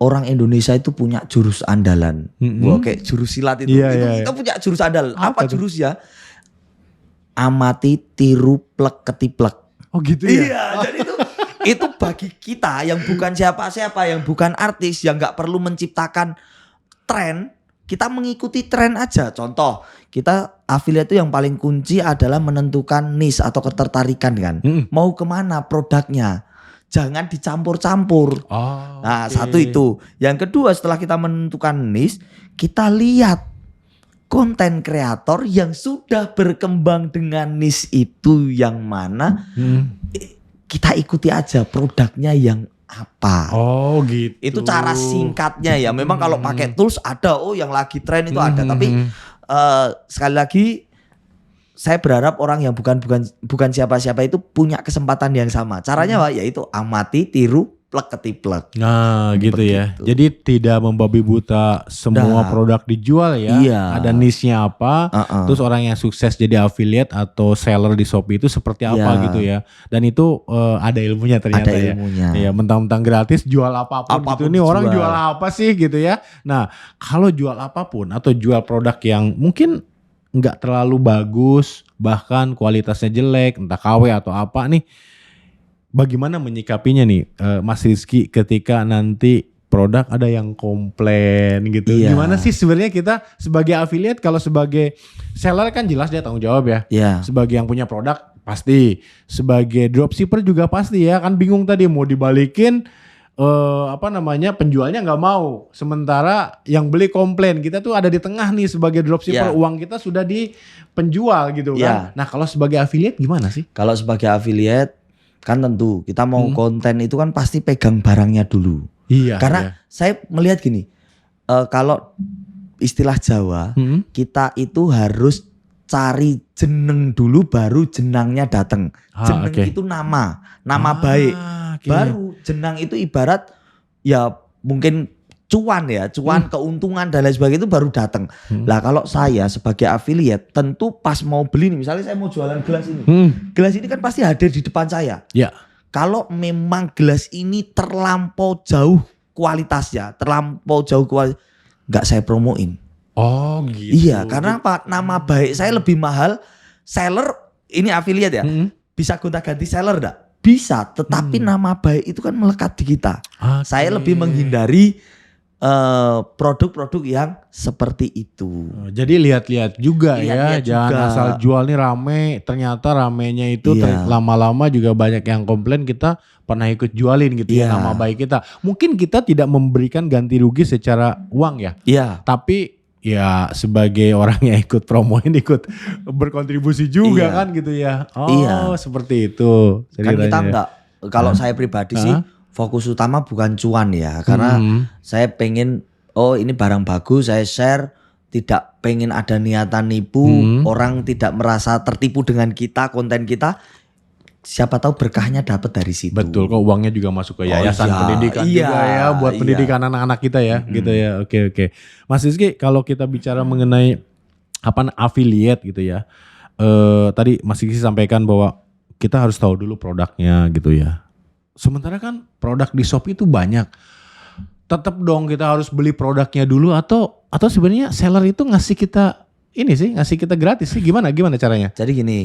orang Indonesia itu punya jurus andalan. Wah, kayak jurus silat itu. Iya, Kita punya jurus andal. Apa tuh? jurusnya? Amati, tiru, plek, ketiplek. Oh gitu ya? Iya, jadi itu bagi kita yang bukan siapa-siapa, yang bukan artis, yang nggak perlu menciptakan tren, kita mengikuti tren aja. Contoh, kita affiliate itu yang paling kunci adalah menentukan niche atau ketertarikan kan. Mau kemana produknya? Jangan dicampur-campur. Oh, Nah, oke. satu itu. Yang kedua, setelah kita menentukan niche, kita lihat konten kreator yang sudah berkembang dengan niche itu yang mana, kita ikuti aja produknya yang apa. Oh gitu. Itu cara singkatnya ya. Memang kalau pakai tools ada, yang lagi tren itu ada. Tapi sekali lagi saya berharap orang yang bukan siapa-siapa itu punya kesempatan yang sama. Caranya Pak, yaitu amati, tiru, plek, ketiplek. Nah gitu ya. Begitu. Jadi tidak membabi buta semua Nah. produk dijual ya. Iya. Ada niche-nya apa. Terus orang yang sukses jadi affiliate atau seller di Shopee itu seperti apa Iya. gitu ya. Dan itu ada ilmunya ternyata Ada ya. ilmunya. Iya, mentang-mentang gratis jual apapun, gitu. Apapun Ini orang dijual. jual apa sih gitu ya. Nah kalau jual apapun atau jual produk yang mungkin nggak terlalu bagus, bahkan kualitasnya jelek, entah KW atau apa nih. Bagaimana menyikapinya nih Mas Rizky ketika nanti produk ada yang komplain gitu. Iya. Gimana sih sebenarnya kita sebagai affiliate, kalau sebagai seller kan jelas dia tanggung jawab ya. Ya. Sebagai yang punya produk pasti, sebagai dropshipper juga pasti ya, kan bingung tadi mau dibalikin penjualnya nggak mau, sementara yang beli komplain. Kita tuh ada di tengah nih sebagai dropshipper, Iya. uang kita sudah di penjual gitu kan. Iya. Nah kalau sebagai affiliate gimana sih? Kalau sebagai affiliate kan tentu kita mau konten itu kan pasti pegang barangnya dulu. Iya. Karena saya melihat gini, kalau istilah Jawa, kita itu harus cari jeneng dulu baru jenangnya datang. Jeneng oke. itu nama baik. Oke. Baru jenang itu ibarat ya mungkin cuan, keuntungan dan lain sebagainya itu baru datang. Lah kalau saya sebagai affiliate tentu pas mau beli nih, misalnya saya mau jualan gelas ini. Gelas ini kan pasti hadir di depan saya. Ya. Kalau memang gelas ini terlampau jauh kualitasnya, nggak saya promoin. Oh gitu. Iya, karena apa? Nama baik saya lebih mahal. Seller ini affiliate ya, bisa gonta-ganti seller enggak? Bisa, tetapi nama baik itu kan melekat di kita. Oke. Saya lebih menghindari produk-produk yang seperti itu. Jadi lihat-lihat juga Lihat-lihat ya, jangan juga. asal jual nih rame, ternyata ramenya itu Iya. lama-lama juga banyak yang komplain, kita pernah ikut jualin gitu ya Iya. nama baik kita. Mungkin kita tidak memberikan ganti rugi secara uang ya, Iya. tapi ya sebagai orang yang ikut promoin, ikut berkontribusi juga Iya. kan gitu ya. Oh Iya. seperti itu. Kan kita ceritanya. enggak, kalau saya pribadi sih fokus utama bukan cuan ya, karena saya pengen ini barang bagus saya share, tidak pengen ada niatan nipu, orang tidak merasa tertipu dengan kita, konten kita. Siapa tahu berkahnya dapat dari situ. Betul, kok uangnya juga masuk ke yayasan iya. pendidikan Iya, juga ya, buat iya. pendidikan anak-anak kita ya, gitu ya. Oke. Mas Rizky, kalau kita bicara mengenai affiliate gitu ya, tadi Mas Rizky sampaikan bahwa kita harus tahu dulu produknya gitu ya. sementara kan produk di Shopee itu banyak. Tetap dong kita harus beli produknya dulu atau sebenarnya seller itu ngasih kita ngasih kita gratis sih, gimana caranya? Jadi gini,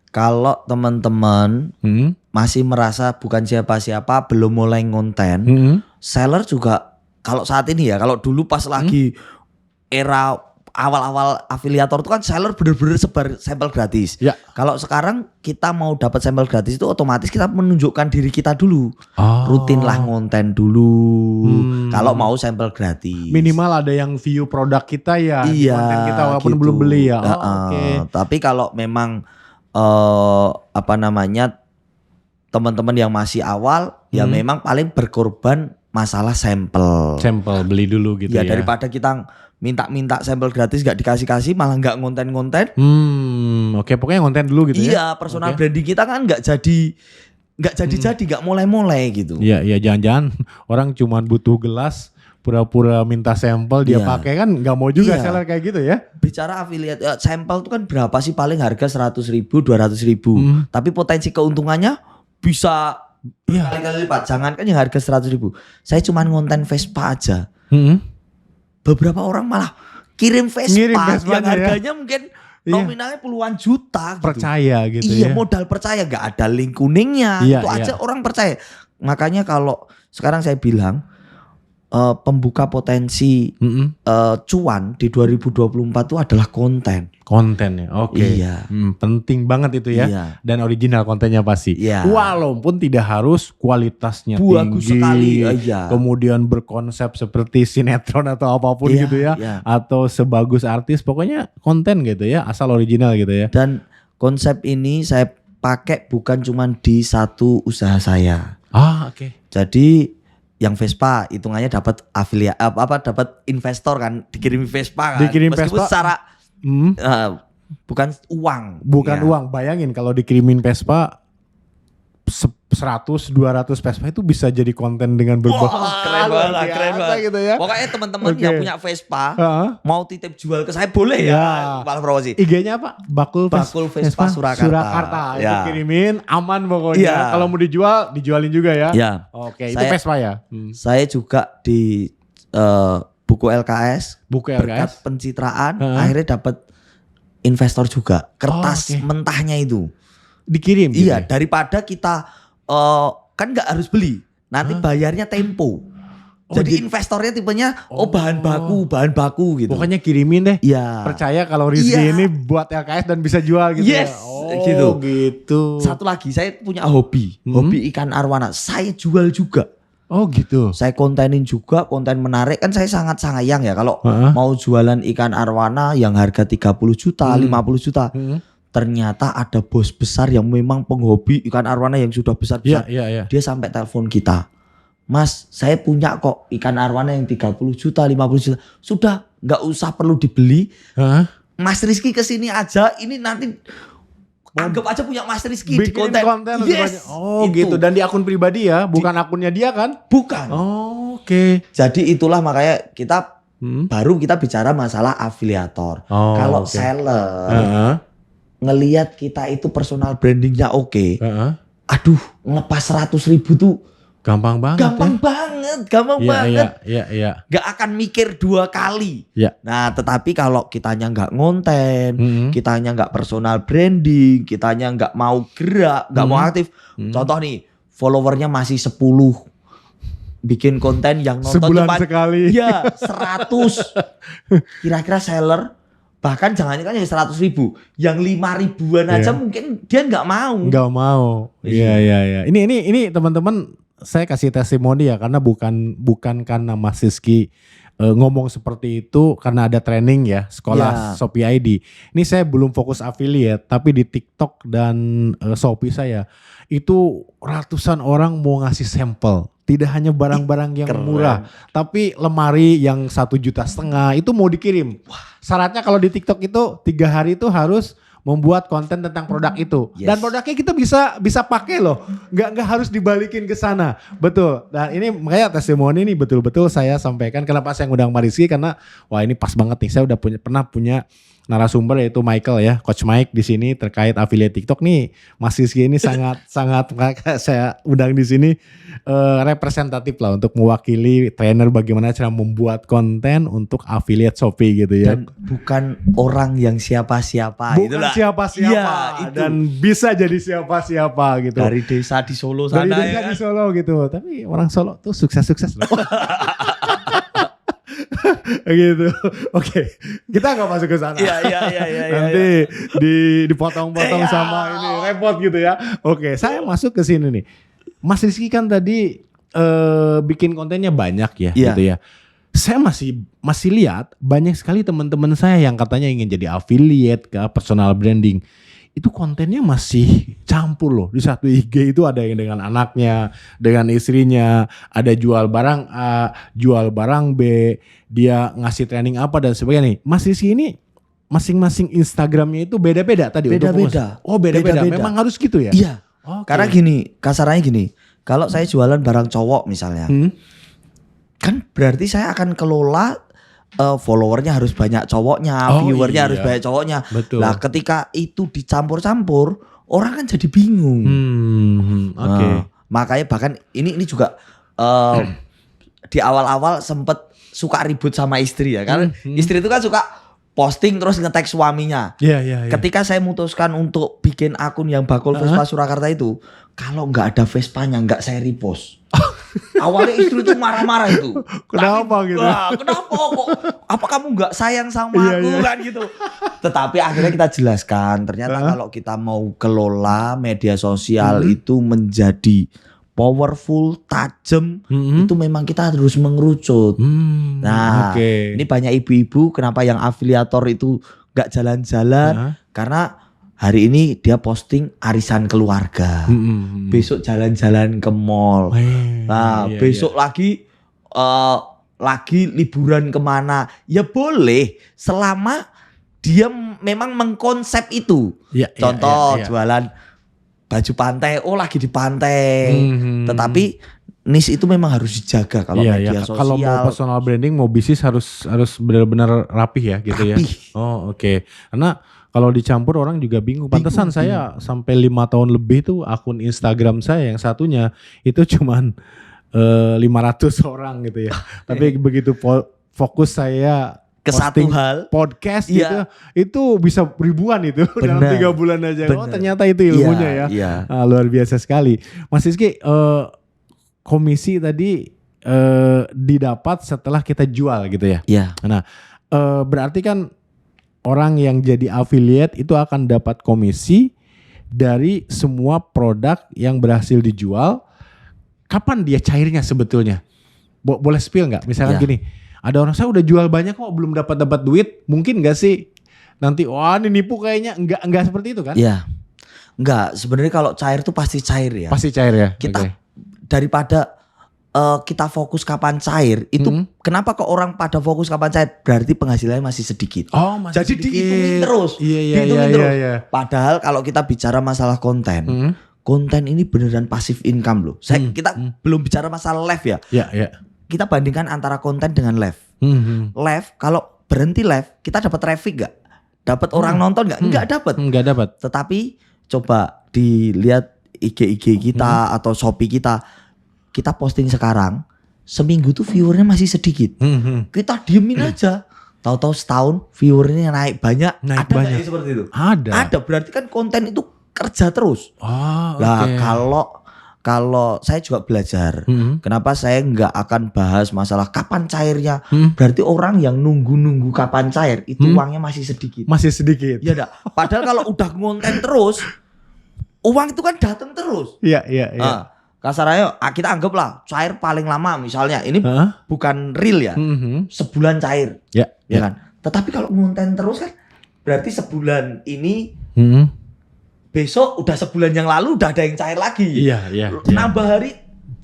kalau teman-teman masih merasa bukan siapa-siapa, belum mulai ngonten, seller juga kalau saat ini ya, kalau dulu pas lagi era awal-awal afiliator itu kan seller bener-bener sebar sampel gratis. Ya. Kalau sekarang kita mau dapat sampel gratis itu otomatis kita menunjukkan diri kita dulu. Oh. Rutinlah ngonten dulu. Kalau mau sampel gratis. Minimal ada yang view produk kita ya, di Iya, konten kita walaupun gitu. belum beli ya. Oke. Tapi kalau memang teman-teman yang masih awal ya memang paling berkorban masalah sampel. Sampel beli dulu gitu ya. Ya daripada kita minta sampel gratis gak dikasih-kasih malah gak ngonten-ngonten. Oke, pokoknya konten dulu gitu ya. Iya, personal branding kita kan gak jadi gak mulai-mulai gitu. Iya, jangan-jangan orang cuman butuh gelas, pura-pura minta sampel dia Iya. pakai kan nggak mau juga Iya. seller kayak gitu ya. Bicara affiliate sampel itu kan berapa sih, paling harga 100.000, 200.000. Tapi potensi keuntungannya bisa berkali-kali lipat. Jangankan yang harga 100.000. Saya cuman ngonten Vespa aja. Beberapa orang malah kirim Vespa Vespanya yang ya. harganya mungkin nominalnya puluhan juta gitu. Percaya gitu Iya, ya. modal percaya, gak ada link kuningnya. Iya, Itu aja orang percaya. Makanya kalau sekarang saya bilang pembuka potensi cuan di 2024 itu adalah konten. Konten ya, oke. Iya. Penting banget itu ya. Iya. Dan original kontennya pasti. Iya. Walaupun tidak harus kualitasnya Bagus tinggi. sekali, iya. Kemudian berkonsep seperti sinetron atau apapun Iya, gitu ya. iya. Atau sebagus artis, pokoknya konten gitu ya, asal original gitu ya. Dan konsep ini saya pakai bukan cuma di satu usaha saya. Oke. Jadi yang Vespa hitungannya dapat afiliat dapat investor kan, dikirim Vespa kan. Dikirim Meskipun Vespa. secara bukan uang. Bukan Ya. uang, bayangin kalau dikirimin Vespa 100, 200 Vespa itu bisa jadi konten dengan berbagai Keren banget, keren banget. gitu ya. Pokoknya teman-teman Oke. yang punya Vespa Heeh. mau titip jual ke saya boleh ya. Ya. Malah promosi. IG-nya apa? Bakul Vespa Surakarta. Itu Ya. kirimin aman pokoknya. Iya. Kalau mau dijual, dijualin juga ya. Ya. Oke, itu Saya- Vespa ya. Saya juga di buku LKS Buku berkat LKS. pencitraan Heeh. akhirnya dapat investor juga. Kertas Oh, oke. mentahnya itu. Dikirim gitu Iya, ya? daripada kita kan nggak harus beli. Nanti bayarnya tempo. Jadi investornya tipenya bahan baku gitu. Pokoknya kirimin deh. Iya. Percaya kalau Rizky Iya. ini buat LKS dan bisa jual gitu Yes, ya. Oh, gitu. gitu. Satu lagi, saya punya hobi ikan arwana. Saya jual juga. Oh, gitu. Saya kontenin juga, konten menarik. Kan saya sangat sayang ya kalau Heeh. mau jualan ikan arwana yang harga 30 juta, 50 juta. Ternyata ada bos besar yang memang penghobi ikan arwana yang sudah besar-besar. Iya. Dia sampai telepon kita. Mas, saya punya kok ikan arwana yang 30 juta, 50 juta. Sudah, nggak usah perlu dibeli. Hah? Mas Rizky kesini aja. Ini nanti anggap aja punya Mas Rizky di Bikin konten. konten lebih Yes, banyak. Oh, itu. gitu. Dan di akun pribadi ya, bukan akunnya dia kan? Bukan. Oh, oke. Jadi itulah makanya kita Hmm. baru kita bicara masalah afiliator. Oh, Kalau oke. seller Heeh. ngelihat kita itu personal brandingnya oke. Heeh. Aduh, ngelepas 100.000 tuh Gampang banget gampang banget. Iya. Gak akan mikir 2 kali. Iya. Nah, tetapi kalau kitanya nggak ngonten, Mm-mm. kitanya nggak personal branding, kitanya nggak mau gerak, nggak mau aktif. Contoh nih, followernya masih 10. Bikin konten yang nonton Sebulan cuma sekali. ya 100. Kira-kira seller bahkan jangan kan yang 100.000, yang 5.000-an aja Iya. mungkin dia nggak mau. Nggak mau. Iya. Ini teman-teman, saya kasih testimoni ya, karena bukan karena Mas Rizky ngomong seperti itu karena ada training ya sekolah Ya. Shopee ID. Ini saya belum fokus affiliate, tapi di TikTok dan Shopee saya itu ratusan orang mau ngasih sampel. Tidak hanya barang-barang yang keren. murah, tapi lemari yang 1,5 juta itu mau dikirim. Syaratnya kalau di TikTok itu 3 hari itu harus membuat konten tentang produk itu. Yes. Dan produknya kita bisa pakai loh. Nggak harus dibalikin ke sana. Betul. Dan ini makanya testimoni ini betul-betul saya sampaikan kenapa saya ngundang Rizky, karena wah ini pas banget nih. Saya udah pernah punya narasumber yaitu Michael ya, Coach Mike di sini terkait affiliate TikTok nih. Mas Rizky ini sangat saya undang di sini representatif lah untuk mewakili trainer bagaimana cara membuat konten untuk affiliate Shopee gitu ya. Dan bukan orang yang siapa-siapa. Bukan Itulah. siapa-siapa Iya, itu. dan bisa jadi siapa-siapa gitu. Dari desa di Solo Dari sana desa ya. di Solo gitu. Tapi orang Solo tuh sukses-sukses loh. Gitu. Oke, kita nggak masuk ke sana. Iya. Nanti dipotong-potong Iya. sama ini repot gitu ya. Oke, saya masuk ke sini nih. Mas Rizky kan tadi bikin kontennya banyak ya, Iya. gitu ya. Saya masih lihat banyak sekali teman-teman saya yang katanya ingin jadi affiliate ke personal branding. Itu kontennya masih campur loh. Di satu IG itu ada yang dengan anaknya, dengan istrinya, ada jual barang A, jual barang B, dia ngasih training apa dan sebagainya nih. Mas Rizky ini masing-masing Instagramnya itu beda-beda tadi. untuk Beda-beda. fokus. Oh beda-beda. Beda-beda. Memang harus gitu ya? Iya. Oke. Karena gini, kasarannya gini. Kalau saya jualan barang cowok misalnya. Kan berarti saya akan kelola followernya harus banyak cowoknya, Oh, viewernya iya. harus banyak cowoknya. Betul. Nah ketika itu dicampur-campur, orang kan jadi bingung. Oke. Nah, makanya bahkan ini juga di awal-awal sempet suka ribut sama istri ya. Karena istri itu kan suka posting terus nge-tag suaminya. Iya. Ketika saya memutuskan untuk bikin akun yang Bakul Vespa Surakarta itu, kalau nggak ada Vespanya nggak saya repost. Awalnya istri itu marah-marah itu. Kenapa gitu? Wah, kenapa kok? Apa kamu nggak sayang sama Iya, aku iya. kan gitu? Tetapi akhirnya kita jelaskan, ternyata kalau kita mau kelola media sosial itu menjadi powerful, tajam, itu memang kita harus mengerucut. Nah, oke. ini banyak ibu-ibu kenapa yang afiliator itu nggak jalan-jalan? Karena hari ini dia posting arisan keluarga, besok jalan-jalan ke mall, nah iya, besok lagi liburan kemana? Ya boleh, selama dia memang mengkonsep itu. Iya, iya, Contoh iya. jualan baju pantai, oh lagi di pantai. Mhm. Tetapi niche itu memang harus dijaga kalau Iya, media iya. sosial. Kalau mau personal branding, mau bisnis harus benar-benar rapih ya gitu ya. Rapih. Oh oke. Karena kalau dicampur orang juga bingung. Pantesan saya sampai 5 tahun lebih tuh akun Instagram saya yang satunya itu cuman 500 orang gitu ya. Tapi begitu fokus saya Ke satu posting hal. podcast Iya. gitu, itu bisa ribuan itu dalam Benar. 3 bulan aja. Oh Benar. ternyata itu ilmunya ya. Iya. Ah, luar biasa sekali. Mas Rizky, komisi tadi didapat setelah kita jual gitu ya. Iya. Nah, berarti kan orang yang jadi affiliate itu akan dapat komisi dari semua produk yang berhasil dijual. Kapan dia cairnya sebetulnya? Boleh spill nggak? Misalkan Iya. gini, ada orang saya udah jual banyak kok belum dapat duit, mungkin nggak sih? Nanti wah ini nipu kayaknya, enggak seperti itu kan? Iya. Enggak, sebenarnya kalau cair tuh pasti cair ya. Pasti cair ya. Kita Oke. daripada kita fokus kapan cair, itu kenapa kok orang pada fokus kapan cair? Berarti penghasilannya masih sedikit. Oh, masih Jadi sedikit. dihitungin terus. Iya, Dihitungin terus. iya. Padahal kalau kita bicara masalah konten, konten ini beneran pasif income loh. Kita belum bicara masalah live ya. Iya. Kita bandingkan antara konten dengan live. Live, kalau berhenti live, kita dapat traffic gak? Dapat orang nonton gak? Enggak dapat. Enggak dapat. Tetapi coba dilihat IG kita atau Shopee kita posting sekarang, seminggu tuh viewernya masih sedikit. Kita diemin aja. Tahu-tahu setahun viewernya naik banyak. Naik Ada nggak banyak. ya seperti itu? Ada. Berarti kan konten itu kerja terus. Oh, Nah, oke. kalau saya juga belajar, kenapa saya nggak akan bahas masalah kapan cairnya? Berarti orang yang nunggu kapan cair itu uangnya masih sedikit. Masih sedikit. Iya dah. Padahal kalau udah ngonten terus, uang itu kan datang terus. Iya. Nah, kasarnya kita anggaplah cair paling lama misalnya ini bukan real ya, sebulan cair, Ya. ya kan. Tetapi kalau ngonten terus kan berarti sebulan ini besok udah sebulan yang lalu udah ada yang cair lagi. Iya. Nambah hari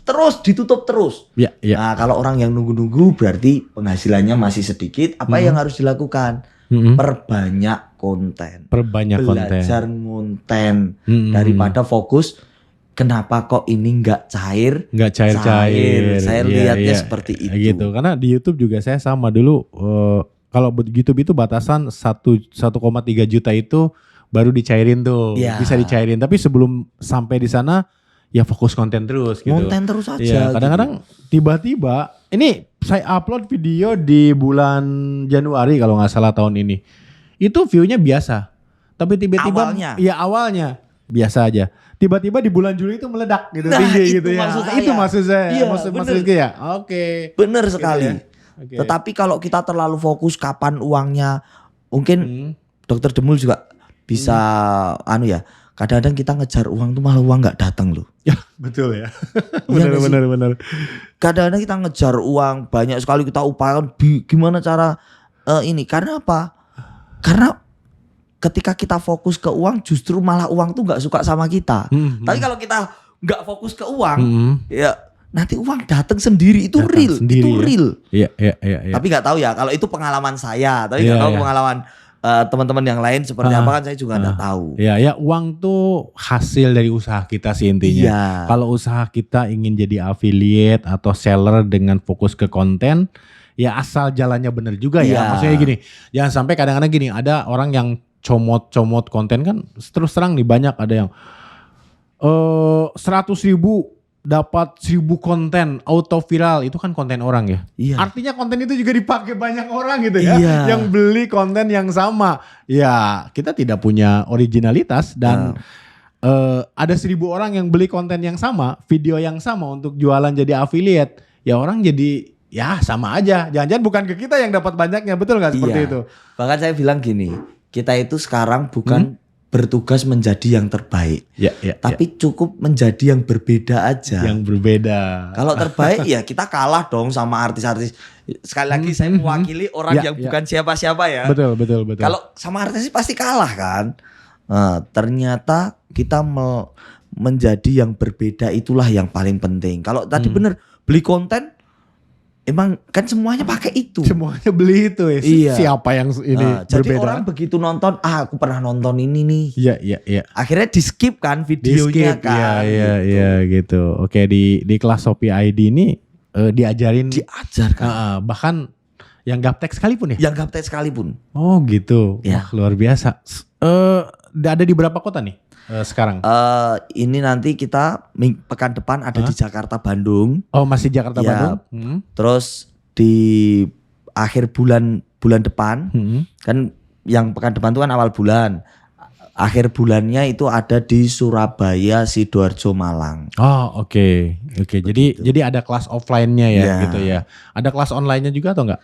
terus ditutup terus. Iya. Nah kalau orang yang nunggu-nunggu berarti penghasilannya masih sedikit. Apa yang harus dilakukan? Perbanyak konten. Perbanyak konten. Belajar ngonten daripada fokus. Kenapa kok ini nggak cair? Nggak cair-cair. Saya Iya, lihatnya iya. seperti itu. Gitu. Karena di YouTube juga saya sama dulu kalau begitu itu batasan 1,3 juta itu baru dicairin tuh, Iya. bisa dicairin. Tapi sebelum sampai di sana ya fokus konten terus gitu. Konten terus aja. Iya, kadang-kadang tiba-tiba ini saya upload video di bulan Januari kalau nggak salah tahun ini. Itu view-nya biasa. Tapi tiba-tiba awalnya biasa aja. Tiba-tiba di bulan Juli itu meledak gitu, Nah, tinggi itu gitu ya. maksud saya. Itu maksud saya. Iya, Mas bener. Rizky ya. Oke. Bener sekali. ya. Oke. Tetapi kalau kita terlalu fokus kapan uangnya, mungkin Dokter Demul juga bisa kadang-kadang kita ngejar uang tuh malah uang nggak datang loh. Ya, betul ya. Iya nggak sih? benar. Kadang-kadang kita ngejar uang banyak sekali, kita upayakan gimana cara ini. Karena apa? Karena ketika kita fokus ke uang, justru malah uang tuh nggak suka sama kita. Tapi kalau kita nggak fokus ke uang, ya nanti uang datang sendiri. Itu Datang real, sendiri itu ya. real. Iya. Tapi nggak tahu ya kalau itu pengalaman saya. Tapi Iya, nggak tahu iya. pengalaman teman-teman yang lain seperti apa kan saya juga nggak tahu. Ya uang tuh hasil dari usaha kita sih intinya. Iya. Kalau usaha kita ingin jadi affiliate atau seller dengan fokus ke konten, ya asal jalannya bener juga ya. Iya. Maksudnya gini, jangan sampai kadang-kadang gini, ada orang yang comot konten kan terus terang nih banyak ada yang 100.000 dapat 1.000 konten auto viral, itu kan konten orang ya. Iya. Artinya konten itu juga dipakai banyak orang gitu ya. Iya. Yang beli konten yang sama. Ya kita tidak punya originalitas dan ada 1.000 orang yang beli konten yang sama, video yang sama untuk jualan jadi affiliate. Ya orang jadi ya sama aja. Jangan-jangan bukan ke kita yang dapat banyaknya, betul nggak seperti Iya. itu? Bahkan saya bilang gini, kita itu sekarang bukan bertugas menjadi yang terbaik, Ya. tapi cukup menjadi yang berbeda aja. Yang berbeda. Kalau terbaik ya kita kalah dong sama artis-artis. Sekali lagi saya mewakili orang Ya, yang ya. bukan siapa-siapa ya. Betul. Kalau sama artis pasti kalah kan. Nah, ternyata kita menjadi yang berbeda itulah yang paling penting. Kalau tadi bener beli konten, emang kan semuanya pakai itu. Semuanya beli itu ya. Iya. Siapa yang ini Jadi berbeda? orang begitu nonton, aku pernah nonton ini nih. Iya. Akhirnya di skip kan Di videonya skip, kan. Iya gitu. Oke, di kelas Shopee ID ini diajarin Diajarkan. bahkan yang gaptek sekalipun ya. Yang gaptek sekalipun. Oh gitu. Ya. Wah, luar biasa. Ada di berapa kota nih sekarang? Ini nanti kita pekan depan ada di Jakarta, Bandung. Oh masih Jakarta Ya. Bandung. Terus di akhir bulan depan kan, yang pekan depan itu kan awal bulan. Akhir bulannya itu ada di Surabaya, Sidoarjo, Malang. Oh oke. Jadi ada kelas offline-nya ya Ya. gitu ya. Ada kelas online-nya juga atau enggak?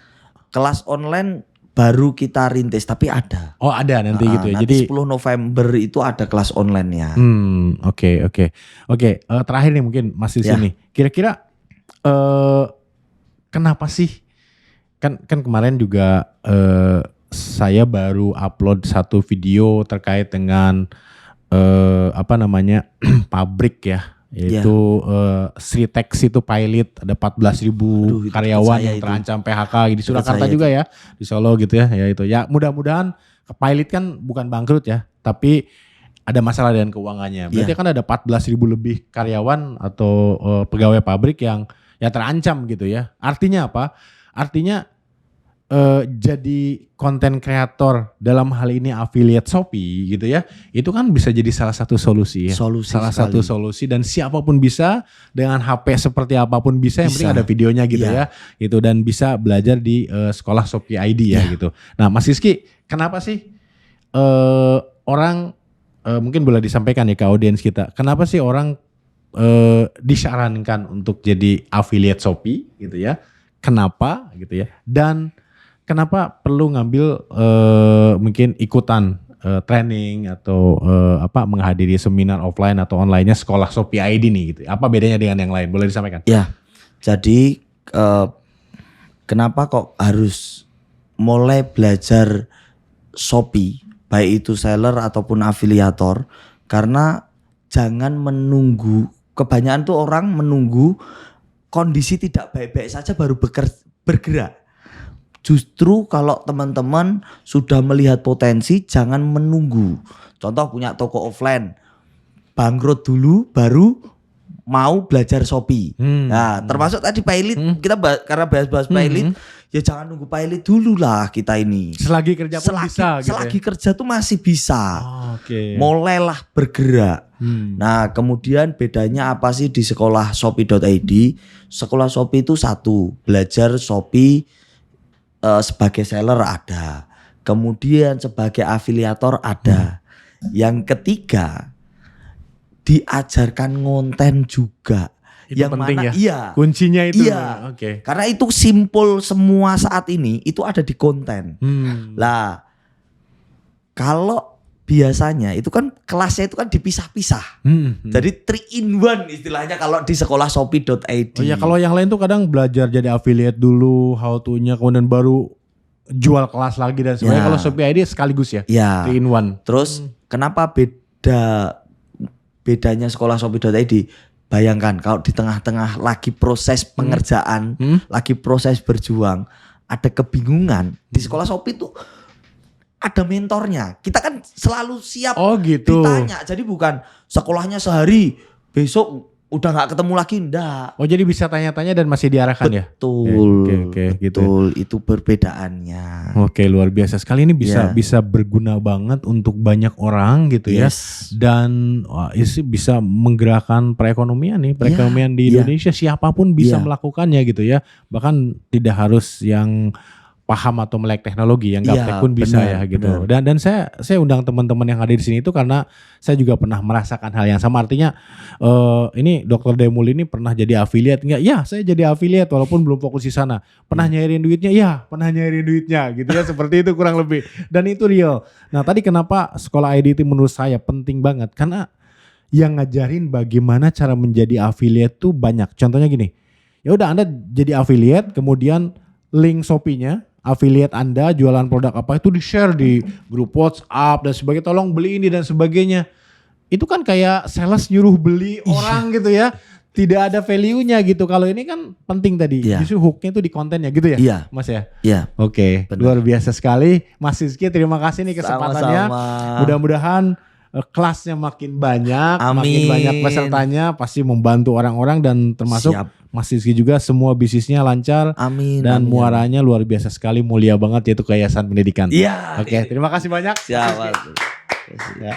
Kelas online baru kita rintis tapi ada. Oh ada nanti gitu ya. Nanti Jadi 10 November itu ada kelas online-nya. Oke. Terakhir nih mungkin masih Ya. sini. Kira-kira kenapa sih? Kan kemarin juga saya baru upload satu video terkait dengan pabrik ya, yaitu Sritex itu pilot, ada 14.000 Aduh, itu karyawan saya yang itu. terancam PHK di Surakarta saya juga ya, di Solo gitu ya. Ya itu ya, mudah-mudahan pilot kan bukan bangkrut ya, tapi ada masalah dengan keuangannya. Berarti kan ada 14.000 lebih karyawan atau pegawai pabrik yang ya terancam gitu ya. Artinya apa? Artinya jadi konten kreator dalam hal ini affiliate Shopee gitu ya, itu kan bisa jadi salah satu solusi ya. Salah satu solusi, dan siapapun bisa dengan HP seperti apapun bisa, yang penting ada videonya gitu ya. Gitu, dan bisa belajar di sekolah Shopee ID ya gitu. Nah Mas Rizky, kenapa sih orang mungkin boleh disampaikan ya ke audiens kita, kenapa sih orang disarankan untuk jadi affiliate Shopee gitu ya? Kenapa gitu ya? Dan kenapa perlu ngambil mungkin ikutan training atau menghadiri seminar offline atau online-nya sekolah Shopee ID nih gitu? Apa bedanya dengan yang lain? Boleh disampaikan? Ya, jadi kenapa kok harus mulai belajar Shopee, baik itu seller ataupun afiliator? Karena jangan menunggu, kebanyakan tuh orang menunggu kondisi tidak baik-baik saja baru bergerak. Justru kalau teman-teman sudah melihat potensi, jangan menunggu. Contoh punya toko offline, bangkrut dulu baru mau belajar Shopee. Nah, termasuk tadi pilot, kita karena bahas-bahas pilot, ya jangan nunggu pilot dulu lah kita ini. Selagi kerja pun bisa gitu selagi ya? kerja tuh masih bisa. Oh, oke. Mulailah bergerak. Nah, kemudian bedanya apa sih di sekolah Shopee.id? Sekolah Shopee itu satu, belajar Shopee sebagai seller ada. Kemudian sebagai afiliator ada. Yang ketiga, diajarkan ngonten juga. Itu yang penting mana ya? iya. Kuncinya itu. Iya. Oke. Karena itu simpul semua saat ini itu ada di konten. Lah, kalau biasanya itu kan kelasnya itu kan dipisah-pisah. Jadi 3 in 1 istilahnya kalau di sekolah Shopee.id. Oh ya, kalau yang lain tuh kadang belajar jadi affiliate dulu, how to-nya, kemudian baru jual kelas lagi dan sebagainya. Ya. Kalau Shopee ID sekaligus ya? Ya. 3 in 1. Terus kenapa bedanya sekolah Shopee.id? Bayangkan kalau di tengah-tengah lagi proses pengerjaan, lagi proses berjuang, ada kebingungan. Di sekolah Shopee tuh ada mentornya. Kita kan selalu siap ditanya. Jadi bukan sekolahnya sehari, besok udah gak ketemu lagi, enggak. Oh, jadi bisa tanya-tanya dan masih diarahkan ya? Betul. Oke, gitu. Betul, itu perbedaannya. Oke, luar biasa sekali, ini bisa Ya. bisa berguna banget untuk banyak orang gitu ya. Yes. Dan ini bisa menggerakkan perekonomian nih, perekonomian di ya. Indonesia, siapapun bisa Ya. melakukannya gitu ya. Bahkan tidak harus yang paham atau melek teknologi, yang gaptek Iya, pun bisa benar, ya gitu. Dan saya undang teman-teman yang ada di sini itu karena saya juga pernah merasakan hal yang sama. Artinya ini Dr. Demul ini pernah jadi affiliate enggak? Ya, saya jadi affiliate walaupun belum fokus di sana. Pernah nyairin duitnya? Ya, pernah nyairin duitnya gitu ya, seperti itu kurang lebih. Dan itu real. Nah, tadi kenapa sekolah ID itu menurut saya penting banget? Karena yang ngajarin bagaimana cara menjadi affiliate tuh banyak. Contohnya gini. Ya udah, Anda jadi affiliate, kemudian link Shopee-nya, affiliate Anda jualan produk apa itu di-share di grup WhatsApp dan sebagainya, tolong beli ini dan sebagainya. Itu kan kayak sales nyuruh beli orang gitu ya. Tidak ada value-nya gitu. Kalau ini kan penting tadi. Iya. Justru hook-nya itu di kontennya gitu ya, Iya. Mas ya? Iya. Oke, Benar. luar biasa sekali. Mas Rizky, terima kasih nih kesempatannya. Sama-sama. Mudah-mudahan kelasnya makin banyak, makin Amin. banyak pesertanya, pasti membantu orang-orang dan termasuk Siap. Mas Rizky juga semua bisnisnya lancar. Amin. Dan amin. muaranya luar biasa sekali, mulia banget, yaitu ke Yayasan Pendidikan. Iya. Oke, terima kasih banyak. Siap. Ya.